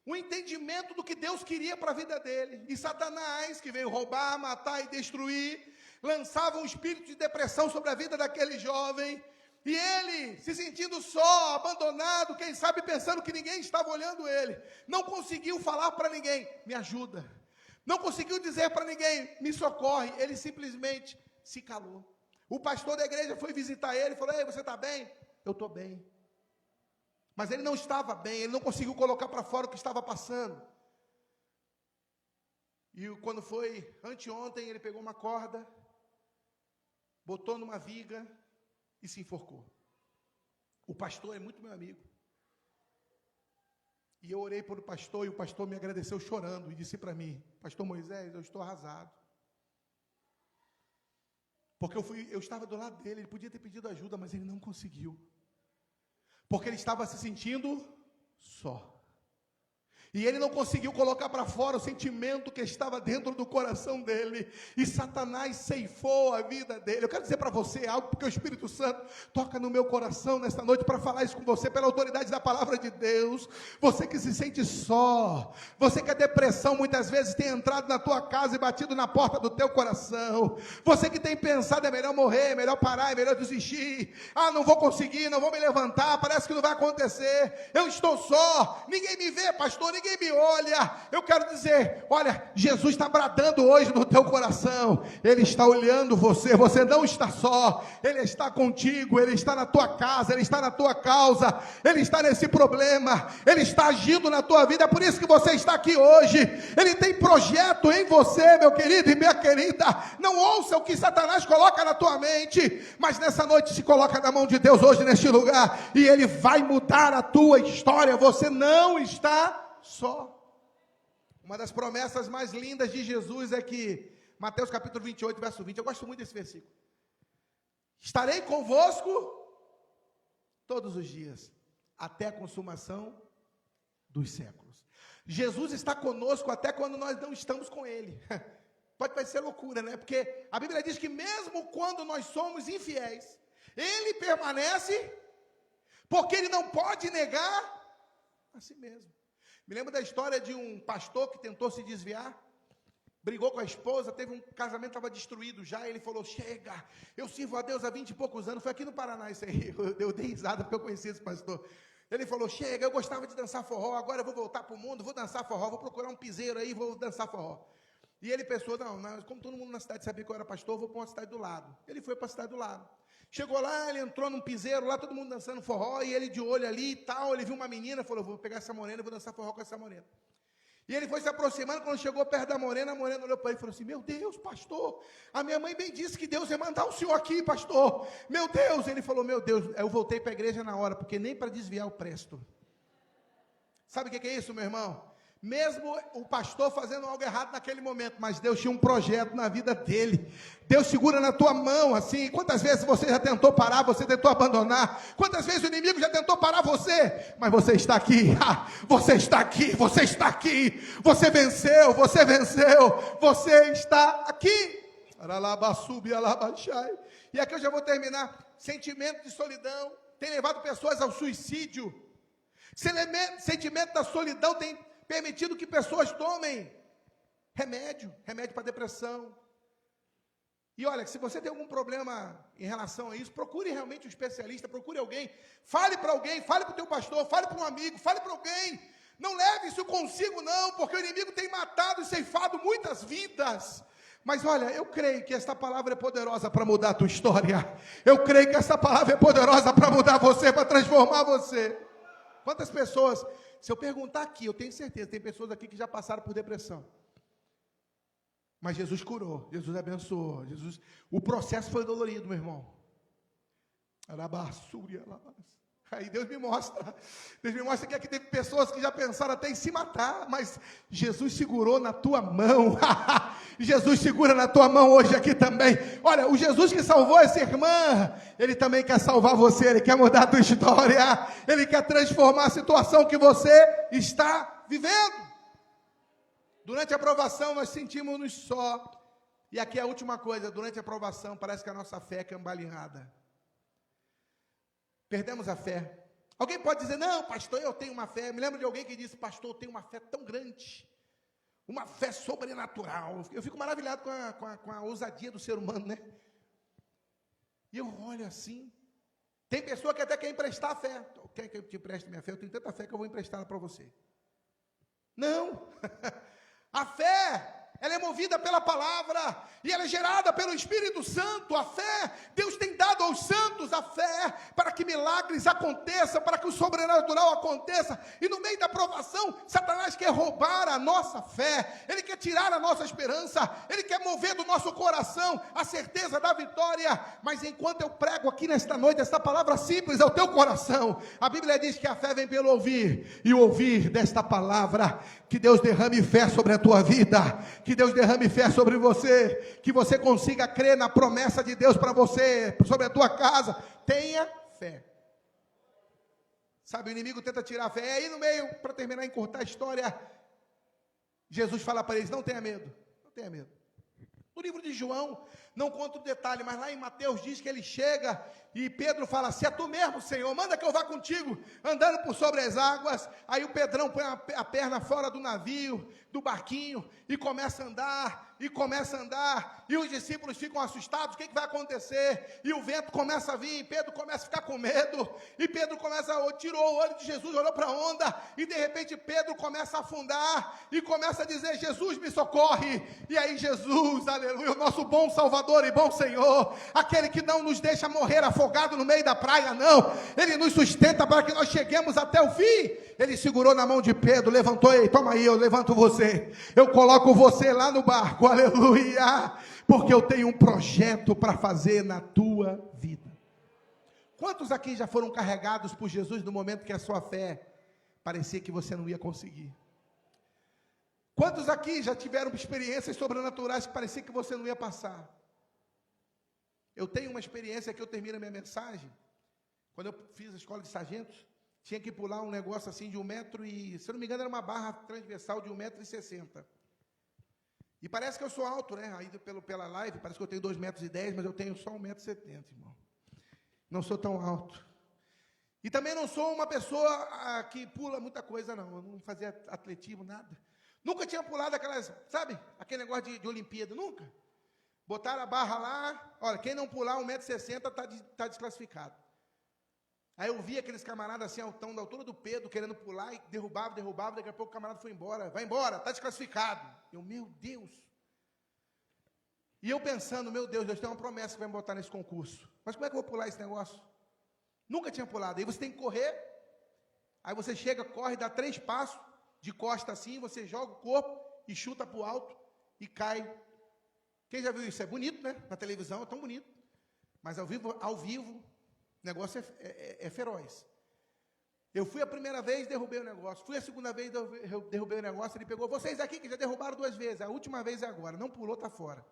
o entendimento do que Deus queria para a vida dele. E Satanás, que veio roubar, matar e destruir, lançava um espírito de depressão sobre a vida daquele jovem, e ele, se sentindo só, abandonado, quem sabe pensando que ninguém estava olhando ele, não conseguiu falar para ninguém, me ajuda, não conseguiu dizer para ninguém, me socorre, ele simplesmente se calou. O pastor da igreja foi visitar ele e falou, ei, você está bem? Eu estou bem. Mas ele não estava bem, ele não conseguiu colocar para fora o que estava passando. E quando foi anteontem, ele pegou uma corda, botou numa viga e se enforcou. O pastor é muito meu amigo. E eu orei por o pastor, e o pastor me agradeceu chorando, e disse para mim, pastor Moisés, eu estou arrasado. Porque eu estava do lado dele, ele podia ter pedido ajuda, mas ele não conseguiu. Porque ele estava se sentindo só. E ele não conseguiu colocar para fora o sentimento que estava dentro do coração dele. E Satanás ceifou a vida dele. Eu quero dizer para você algo, porque o Espírito Santo toca no meu coração nesta noite para falar isso com você, pela autoridade da palavra de Deus. Você que se sente só, você que a depressão muitas vezes tem entrado na tua casa e batido na porta do teu coração. Você que tem pensado, é melhor morrer, é melhor parar, é melhor desistir. Ah, não vou conseguir, não vou me levantar, parece que não vai acontecer. Eu estou só, ninguém me vê, pastor, ninguém me olha. Eu quero dizer, olha, Jesus está bradando hoje no teu coração, Ele está olhando você, você não está só, Ele está contigo, Ele está na tua casa, Ele está na tua causa, Ele está nesse problema, Ele está agindo na tua vida, é por isso que você está aqui hoje. Ele tem projeto em você, meu querido e minha querida. Não ouça o que Satanás coloca na tua mente, mas nessa noite se coloca na mão de Deus hoje neste lugar, e Ele vai mudar a tua história. Você não está só. Uma das promessas mais lindas de Jesus é que, Mateus capítulo 28, verso 20, eu gosto muito desse versículo: estarei convosco todos os dias, até a consumação dos séculos. Jesus está conosco até quando nós não estamos com Ele. Pode parecer loucura, né? Porque a Bíblia diz que mesmo quando nós somos infiéis, Ele permanece, porque Ele não pode negar a si mesmo. Me lembro da história de um pastor que tentou se desviar, brigou com a esposa, teve um casamento, estava destruído já, ele falou, chega, eu sirvo a Deus há 20 e poucos anos, foi aqui no Paraná isso aí, eu dei risada porque eu conheci esse pastor. Ele falou, chega, eu gostava de dançar forró, agora eu vou voltar para o mundo, vou dançar forró, vou procurar um piseiro aí, vou dançar forró. E ele pensou, não, como todo mundo na cidade sabia que eu era pastor, vou para uma cidade do lado. Ele foi para a cidade do lado. Chegou lá, ele entrou num piseiro, lá todo mundo dançando forró, e ele de olho ali e tal, ele viu uma menina, falou, vou pegar essa morena e vou dançar forró com essa morena. E ele foi se aproximando, quando chegou perto da morena, a morena olhou para ele e falou assim, meu Deus, pastor, a minha mãe bem disse que Deus ia mandar o senhor aqui, pastor, meu Deus. Ele falou, meu Deus, eu voltei para a igreja na hora, porque nem para desviar eu presto. Sabe o que é isso, meu irmão? Mesmo o pastor fazendo algo errado naquele momento, mas Deus tinha um projeto na vida dele. Deus segura na tua mão, assim. Quantas vezes você já tentou parar, você tentou abandonar? Quantas vezes o inimigo já tentou parar você? Mas você está aqui, você está aqui, você está aqui. Você venceu, você venceu, você está aqui. E aqui eu já vou terminar. Sentimento de solidão tem levado pessoas ao suicídio. Sentimento da solidão tem permitido que pessoas tomem remédio para depressão. E olha, se você tem algum problema em relação a isso, procure realmente um especialista, procure alguém, fale para alguém, fale para o teu pastor, fale para um amigo, fale para alguém. Não leve isso consigo não, porque o inimigo tem matado e ceifado muitas vidas. Mas olha, eu creio que esta palavra é poderosa para mudar a tua história. Eu creio que essa palavra é poderosa para mudar você, para transformar você. Quantas pessoas, se eu perguntar aqui, eu tenho certeza, tem pessoas aqui que já passaram por depressão. Mas Jesus curou, Jesus abençoou, o processo foi dolorido, meu irmão. Aí Deus me mostra que aqui teve pessoas que já pensaram até em se matar, mas Jesus segurou na tua mão. Jesus segura na tua mão hoje aqui também. Olha, o Jesus que salvou essa irmã, Ele também quer salvar você, Ele quer mudar a tua história, Ele quer transformar a situação que você está vivendo. Durante a provação nós sentimos-nos só, e aqui é a última coisa, durante a provação parece que a nossa fé é cambaleada. Perdemos a fé. Alguém pode dizer, não, pastor, eu tenho uma fé. Me lembro de alguém que disse, pastor, eu tenho uma fé tão grande, uma fé sobrenatural. Eu fico maravilhado com a ousadia do ser humano, né? E eu olho assim, tem pessoa que até quer emprestar a fé. Quer que eu te empreste minha fé? Eu tenho tanta fé que eu vou emprestá-la para você. Não, a fé, ela é movida pela palavra, e ela é gerada pelo Espírito Santo. A fé, Deus tem dado aos santos a fé, para que milagres aconteçam, para que o sobrenatural aconteça, e no meio da provação, Satanás quer roubar a nossa fé, ele quer tirar a nossa esperança, ele quer mover do nosso coração a certeza da vitória. Mas enquanto eu prego aqui nesta noite, esta palavra simples ao teu coração, a Bíblia diz que a fé vem pelo ouvir, e o ouvir desta palavra. Que Deus derrame fé sobre a tua vida, que Deus derrame fé sobre você, que você consiga crer na promessa de Deus para você, sobre a tua casa. Tenha fé. Sabe, o inimigo tenta tirar a fé. E aí no meio, para terminar, encurtar a história, Jesus fala para eles, não tenha medo, não tenha medo. No livro de João, não conta o detalhe, mas lá em Mateus diz que ele chega e Pedro fala, se é tu mesmo, Senhor, manda que eu vá contigo, andando por sobre as águas. Aí o Pedrão põe a perna fora do navio, do barquinho, e começa a andar, e os discípulos ficam assustados, o que vai acontecer? E o vento começa a vir, e Pedro começa a ficar com medo, e Pedro tirou o olho de Jesus, olhou para a onda, e de repente Pedro começa a afundar, e começa a dizer, Jesus me socorre. E aí Jesus, aleluia, o nosso bom Salvador e bom Senhor, aquele que não nos deixa morrer afogado no meio da praia, não, Ele nos sustenta para que nós cheguemos até o fim. Ele segurou na mão de Pedro, levantou, ei, toma aí, eu levanto você, eu coloco você lá no barco, aleluia, porque eu tenho um projeto para fazer na tua vida. Quantos aqui já foram carregados por Jesus no momento que a sua fé parecia que você não ia conseguir? Quantos aqui já tiveram experiências sobrenaturais que parecia que você não ia passar? Eu tenho uma experiência que eu termino a minha mensagem. Quando eu fiz a escola de sargentos, tinha que pular um negócio assim de 1 metro e, se eu não me engano, era uma barra transversal de 1,60 m. E parece que eu sou alto, né? Aí pela live, parece que eu tenho 2,10 m, mas eu tenho só 1,70 m, irmão. Não sou tão alto. E também não sou uma pessoa que pula muita coisa, não. Eu não fazia atletismo, nada. Nunca tinha pulado aquelas, sabe? Aquele negócio de Olimpíada, nunca. Botaram a barra lá, olha, quem não pular 1,60 m está desclassificado. Aí eu vi aqueles camaradas assim, altão, da altura do Pedro, querendo pular, e derrubava, daqui a pouco o camarada foi embora. Vai embora, está desclassificado. Eu, meu Deus. E eu pensando, meu Deus, Deus tem uma promessa que vai me botar nesse concurso. Mas como é que eu vou pular esse negócio? Nunca tinha pulado. Aí você tem que correr, aí você chega, corre, dá 3 passos, de costa assim, você joga o corpo e chuta para o alto e cai. Quem já viu isso? É bonito, né? Na televisão é tão bonito. Mas ao vivo, o negócio é feroz. Eu fui a primeira vez, derrubei o negócio. Fui a segunda vez, derrubei o negócio. Ele pegou, vocês aqui que já derrubaram 2 vezes. A última vez é agora. Não pulou, está fora.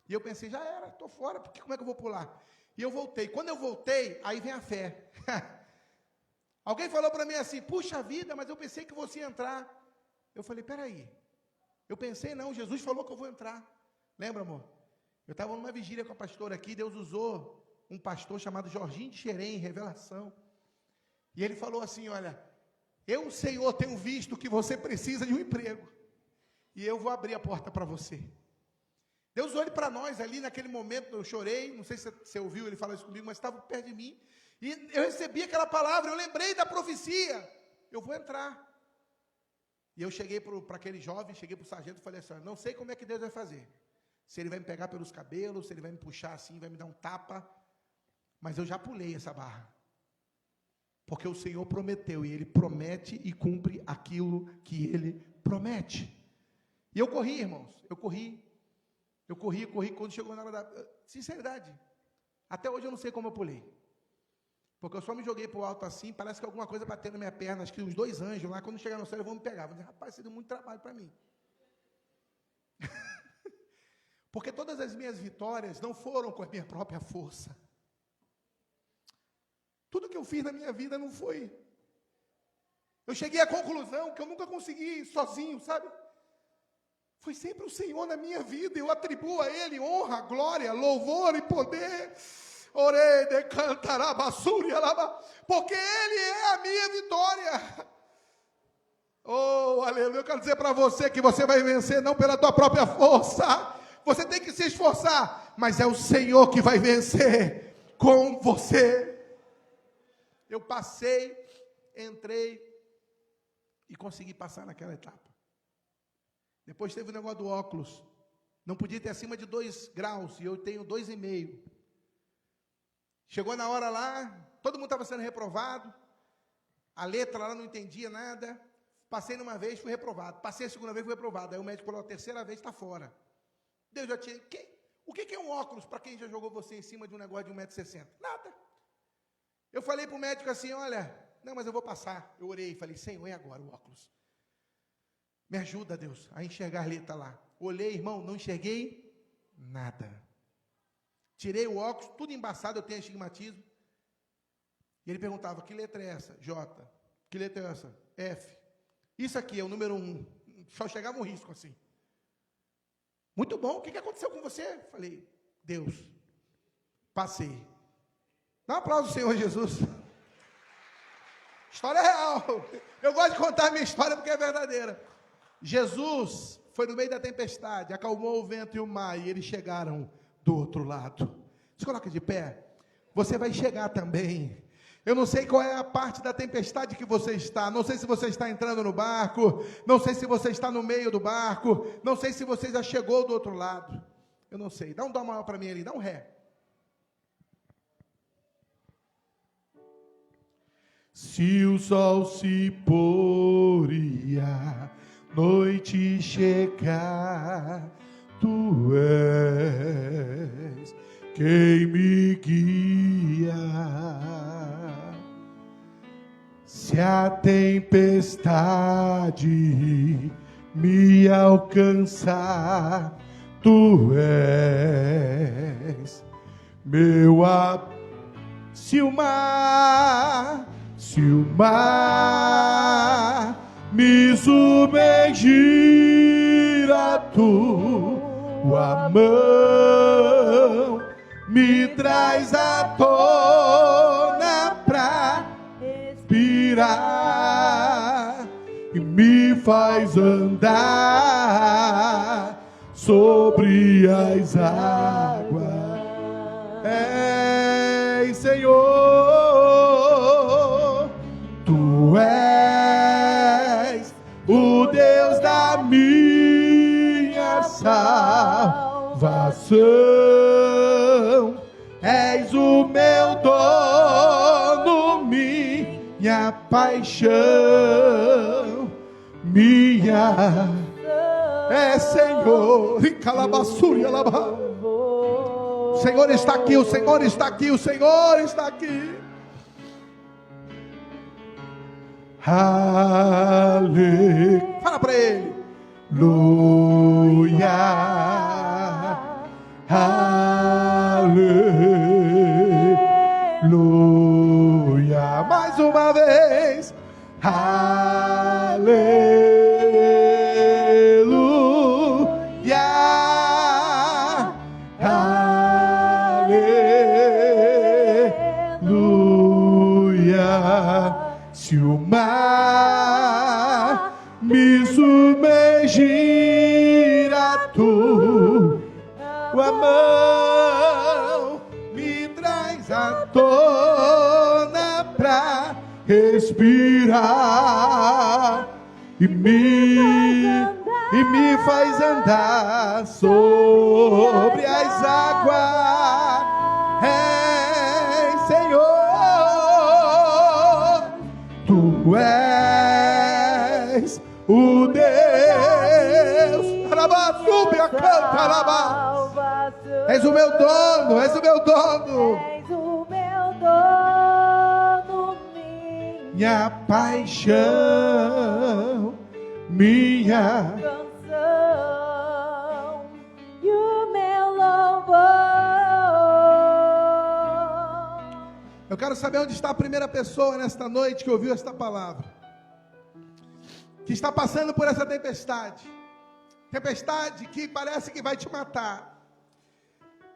E eu pensei, já era, estou fora, porque como é que eu vou pular? E eu voltei. Quando eu voltei, aí vem a fé. Alguém falou para mim assim, puxa vida, mas eu pensei que você ia entrar. Eu falei, peraí. Eu pensei, não, Jesus falou que eu vou entrar. Lembra, amor? Eu estava numa vigília com a pastora aqui, Deus usou um pastor chamado Jorginho de Xerém, em Revelação. E ele falou assim, olha, eu, Senhor, tenho visto que você precisa de um emprego. E eu vou abrir a porta para você. Deus olha para nós ali, naquele momento, eu chorei, não sei se você ouviu ele falar isso comigo, mas estava perto de mim. E eu recebi aquela palavra, eu lembrei da profecia. Eu vou entrar. E eu cheguei para aquele jovem, cheguei para o sargento e falei assim, não sei como é que Deus vai fazer. Se ele vai me pegar pelos cabelos, se ele vai me puxar assim, vai me dar um tapa. Mas eu já pulei essa barra. Porque o Senhor prometeu, e Ele promete e cumpre aquilo que Ele promete. E eu corri, irmãos, eu corri, quando chegou na hora da... Sinceridade, até hoje eu não sei como eu pulei. Porque eu só me joguei para o alto assim, parece que alguma coisa bateu na minha perna, acho que uns 2 anjos lá, quando chegar no céu, vão me pegar. Vou dizer, rapaz, isso deu muito trabalho para mim. Porque todas as minhas vitórias não foram com a minha própria força. Tudo que eu fiz na minha vida não foi. Eu cheguei à conclusão que eu nunca consegui sozinho, sabe? Foi sempre o Senhor na minha vida. Eu atribuo a Ele honra, glória, louvor e poder. Orei de cantará basúria, porque Ele é a minha vitória. Oh, aleluia. Eu quero dizer para você que você vai vencer não pela tua própria força. Você tem que se esforçar, mas é o Senhor que vai vencer com você. Eu passei, entrei e consegui passar naquela etapa. Depois teve o negócio do óculos. Não podia ter acima de 2 graus, e eu tenho 2,5. Chegou na hora lá, todo mundo estava sendo reprovado. A letra lá não entendia nada. Passei numa vez, fui reprovado. Passei a segunda vez, fui reprovado. Aí o médico falou, a terceira vez está fora. Deus já tinha... O que é um óculos para quem já jogou você em cima de um negócio de 1,60 m? Nada. Eu falei para o médico assim, olha, não, mas eu vou passar. Eu orei e falei, Senhor, é agora o óculos. Me ajuda, Deus, a enxergar a letra lá. Olhei, irmão, não enxerguei nada. Tirei o óculos, tudo embaçado, eu tenho astigmatismo. E ele perguntava, que letra é essa? J. Que letra é essa? F. Isso aqui é o número 1. Só chegava um risco assim. Muito bom, o que aconteceu com você? Falei, Deus, passei. Dá um aplauso ao Senhor Jesus. História real. Eu gosto de contar a minha história porque é verdadeira. Jesus foi no meio da tempestade, acalmou o vento e o mar, e eles chegaram do outro lado. Se coloca de pé. Você vai chegar também. Eu não sei qual é a parte da tempestade que você está. Não sei se você está entrando no barco. Não sei se você está no meio do barco. Não sei se você já chegou do outro lado. Eu não sei. Dá um dó maior para mim ali. Dá um ré. Se o sol se pôr e a noite chegar, tu és quem me guia. Se a tempestade me alcançar, tu és meu se o mar me submergir, a tua mão me traz à tona pra respirar e me faz andar sobre as águas. Ei, Senhor, tu és o Deus da minha salvação, és o meu dono, minha paixão, minha Senhor, e calabaçúria labar. O Senhor está aqui, o Senhor está aqui, o Senhor está aqui. Fala para ele. Aleluia, aleluia. Mais uma vez. Aleluia, aleluia. Se o mar me submergir, a tua mão me traz à tona pra respirar e me faz andar sobre as águas. Senhor, tu és o Deus. Sube a canta, és o meu dono, és o meu dono. És o meu dono, minha paixão, minha canção e o meu louvor. Eu quero saber onde está a primeira pessoa nesta noite que ouviu esta palavra, que está passando por essa tempestade que parece que vai te matar.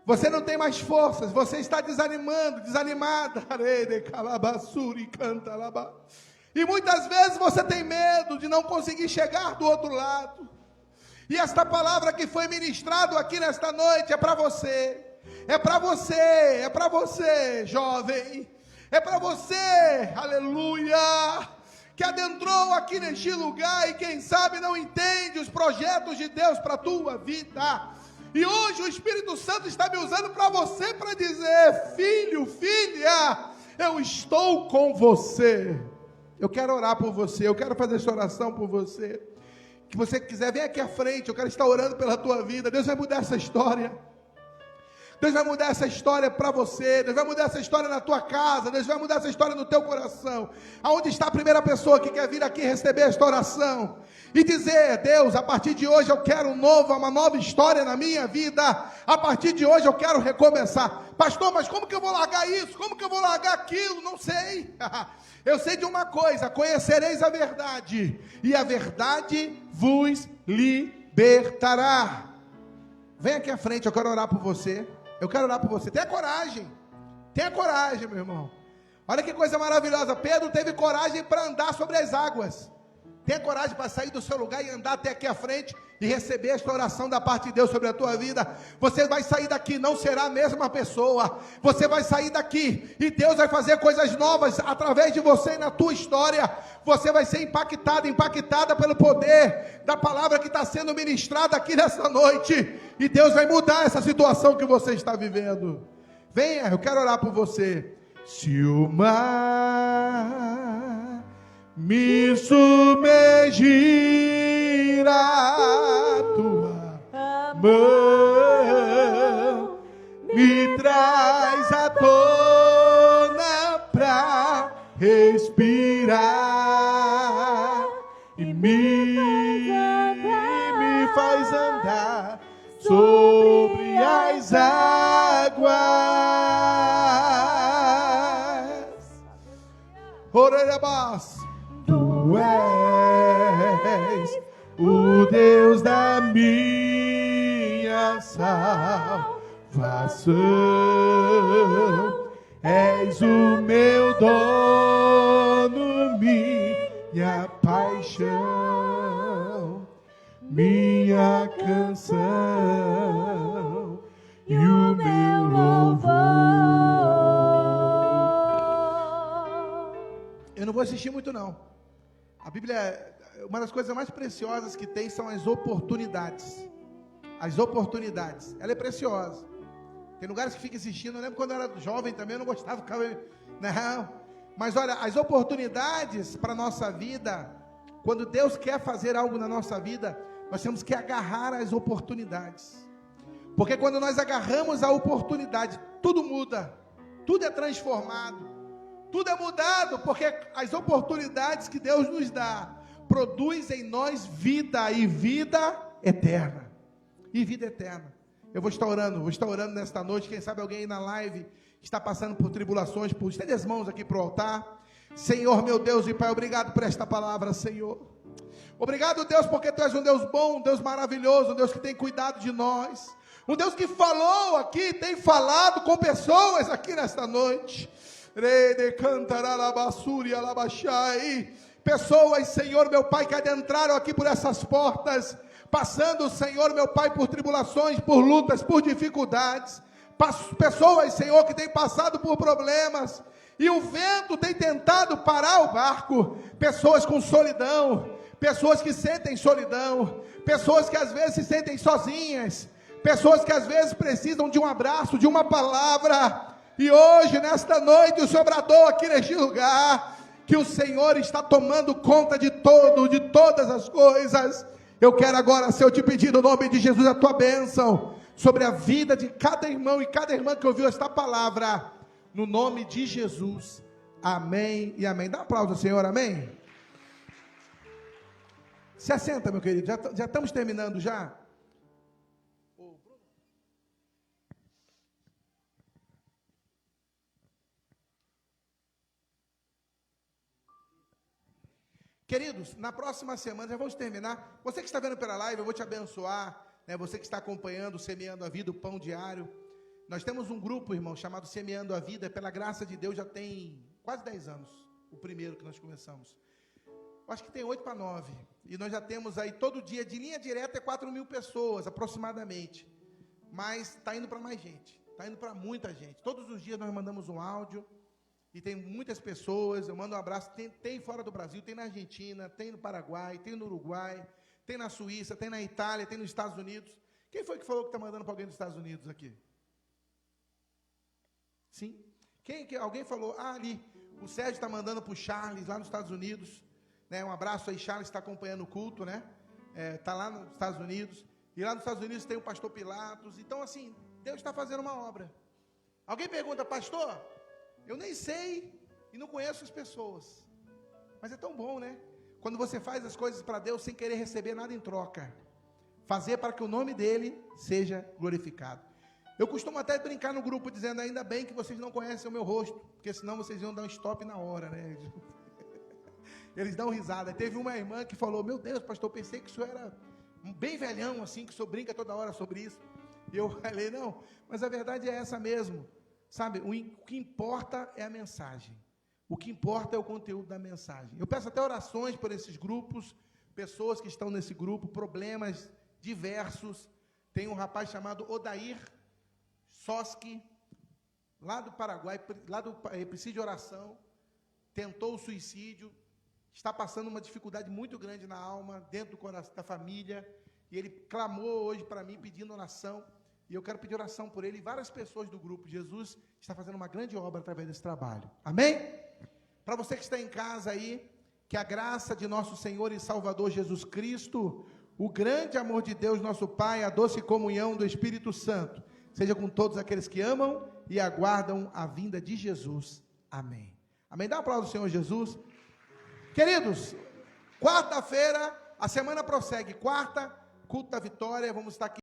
Você não tem mais forças, você está desanimando, desanimada. E muitas vezes você tem medo de não conseguir chegar do outro lado. E esta palavra que foi ministrada aqui nesta noite é para você. É para você, é para você, jovem. É para você, aleluia, que adentrou aqui neste lugar e quem sabe não entende os projetos de Deus para a tua vida. E hoje o Espírito Santo está me usando para você, para dizer: filho, filha, eu estou com você. Eu quero orar por você, eu quero fazer essa oração por você. Que você quiser, vem aqui à frente, eu quero estar orando pela tua vida. Deus vai mudar essa história. Deus vai mudar essa história para você. Deus vai mudar essa história na tua casa. Deus vai mudar essa história no teu coração. Aonde está a primeira pessoa que quer vir aqui receber esta oração e dizer: Deus, a partir de hoje eu quero uma nova história na minha vida. A partir de hoje eu quero recomeçar. Pastor, mas como que eu vou largar isso? Como que eu vou largar aquilo? Não sei. Eu sei de uma coisa: conhecereis a verdade, e a verdade vos libertará. Vem aqui à frente, eu quero orar por você. Eu quero orar por você. Tenha coragem, meu irmão. Olha que coisa maravilhosa. Pedro teve coragem para andar sobre as águas. Tenha coragem para sair do seu lugar e andar até aqui à frente e receber esta oração da parte de Deus sobre a tua vida. Você vai sair daqui, não será a mesma pessoa. Você vai sair daqui e Deus vai fazer coisas novas através de você e na tua história. Você vai ser impactada pelo poder da palavra que está sendo ministrada aqui nessa noite. E Deus vai mudar essa situação que você está vivendo. Venha, eu quero orar por você. Se o mar me submergir, a tua mão me traz à tona pra respirar e me faz andar sobre as águas. Orelhabas. Tu és o Deus da minha salvação, és o meu dono, minha paixão, minha canção e o meu louvor. Eu não vou assistir muito não. A Bíblia, uma das coisas mais preciosas que tem são as oportunidades. As oportunidades, ela é preciosa. Tem lugares que fica assistindo. Eu lembro quando eu era jovem também, eu não gostava, ficava, não. Mas olha, as oportunidades para a nossa vida, quando Deus quer fazer algo na nossa vida, nós temos que agarrar as oportunidades. Porque quando nós agarramos a oportunidade, tudo muda, tudo é transformado. Tudo é mudado, porque as oportunidades que Deus nos dá, produz em nós vida e vida eterna. E vida eterna. Eu vou estar orando nesta noite. Quem sabe alguém aí na live está passando por tribulações, estende as mãos aqui para o altar. Senhor, meu Deus e Pai, obrigado por esta palavra, Senhor. Obrigado, Deus, porque Tu és um Deus bom, um Deus maravilhoso, um Deus que tem cuidado de nós, um Deus que falou aqui, tem falado com pessoas aqui nesta noite. Pessoas, Senhor, meu Pai, que adentraram aqui por essas portas, passando, Senhor, meu Pai, por tribulações, por lutas, por dificuldades. Pessoas, Senhor, que têm passado por problemas, e o vento tem tentado parar o barco. Pessoas com solidão, pessoas que sentem solidão, pessoas que às vezes se sentem sozinhas, pessoas que às vezes precisam de um abraço, de uma palavra. E hoje, nesta noite, o Senhor bradou aqui neste lugar, que o Senhor está tomando conta de todas as coisas. Eu quero agora, Senhor, te pedir no nome de Jesus a tua bênção sobre a vida de cada irmão e cada irmã que ouviu esta palavra, no nome de Jesus, amém e amém. Dá um aplauso ao Senhor, amém? Se assenta, meu querido, já estamos terminando já. Queridos, na próxima semana, já vamos terminar. Você que está vendo pela live, eu vou te abençoar, né? Você que está acompanhando, Semeando a Vida, o Pão Diário. Nós temos um grupo, irmão, chamado Semeando a Vida. Pela graça de Deus, já tem quase 10 anos, o primeiro que nós começamos. Eu acho que tem 8 para 9. E nós já temos aí, todo dia, de linha direta, 4.000 pessoas, aproximadamente. Mas está indo para mais gente, está indo para muita gente. Todos os dias nós mandamos um áudio. E tem muitas pessoas, eu mando um abraço, tem fora do Brasil, tem na Argentina, tem no Paraguai, tem no Uruguai, tem na Suíça, tem na Itália, tem nos Estados Unidos. Quem foi que falou que está mandando para alguém dos Estados Unidos aqui? Sim? Alguém falou, ali, o Sérgio está mandando para o Charles, lá nos Estados Unidos, né? Um abraço aí, Charles está acompanhando o culto, né? Está lá nos Estados Unidos, e lá nos Estados Unidos tem o pastor Pilatos. Então assim, Deus está fazendo uma obra. Alguém pergunta, pastor, eu nem sei e não conheço as pessoas, mas é tão bom, né? Quando você faz as coisas para Deus sem querer receber nada em troca, fazer para que o nome dele seja glorificado. Eu costumo até brincar no grupo dizendo, ainda bem que vocês não conhecem o meu rosto, porque senão vocês iam dar um stop na hora, né? Eles dão risada. Teve uma irmã que falou, meu Deus, pastor, pensei que o senhor era bem velhão assim, que o senhor brinca toda hora sobre isso. E eu falei, não, mas a verdade é essa mesmo. Sabe, o que importa é a mensagem. O que importa é o conteúdo da mensagem. Eu peço até orações por esses grupos, pessoas que estão nesse grupo, problemas diversos. Tem um rapaz chamado Odair Soski, lá do Paraguai, precisa de oração, tentou o suicídio, está passando uma dificuldade muito grande na alma, dentro do coração da família, e ele clamou hoje para mim pedindo oração. E eu quero pedir oração por ele e várias pessoas do grupo. Jesus está fazendo uma grande obra através desse trabalho. Amém? Para você que está em casa aí, que a graça de nosso Senhor e Salvador Jesus Cristo, o grande amor de Deus, nosso Pai, a doce comunhão do Espírito Santo, seja com todos aqueles que amam e aguardam a vinda de Jesus. Amém. Amém? Dá um aplauso ao Senhor Jesus. Queridos, quarta-feira, a semana prossegue. Quarta, culto da vitória, vamos estar aqui.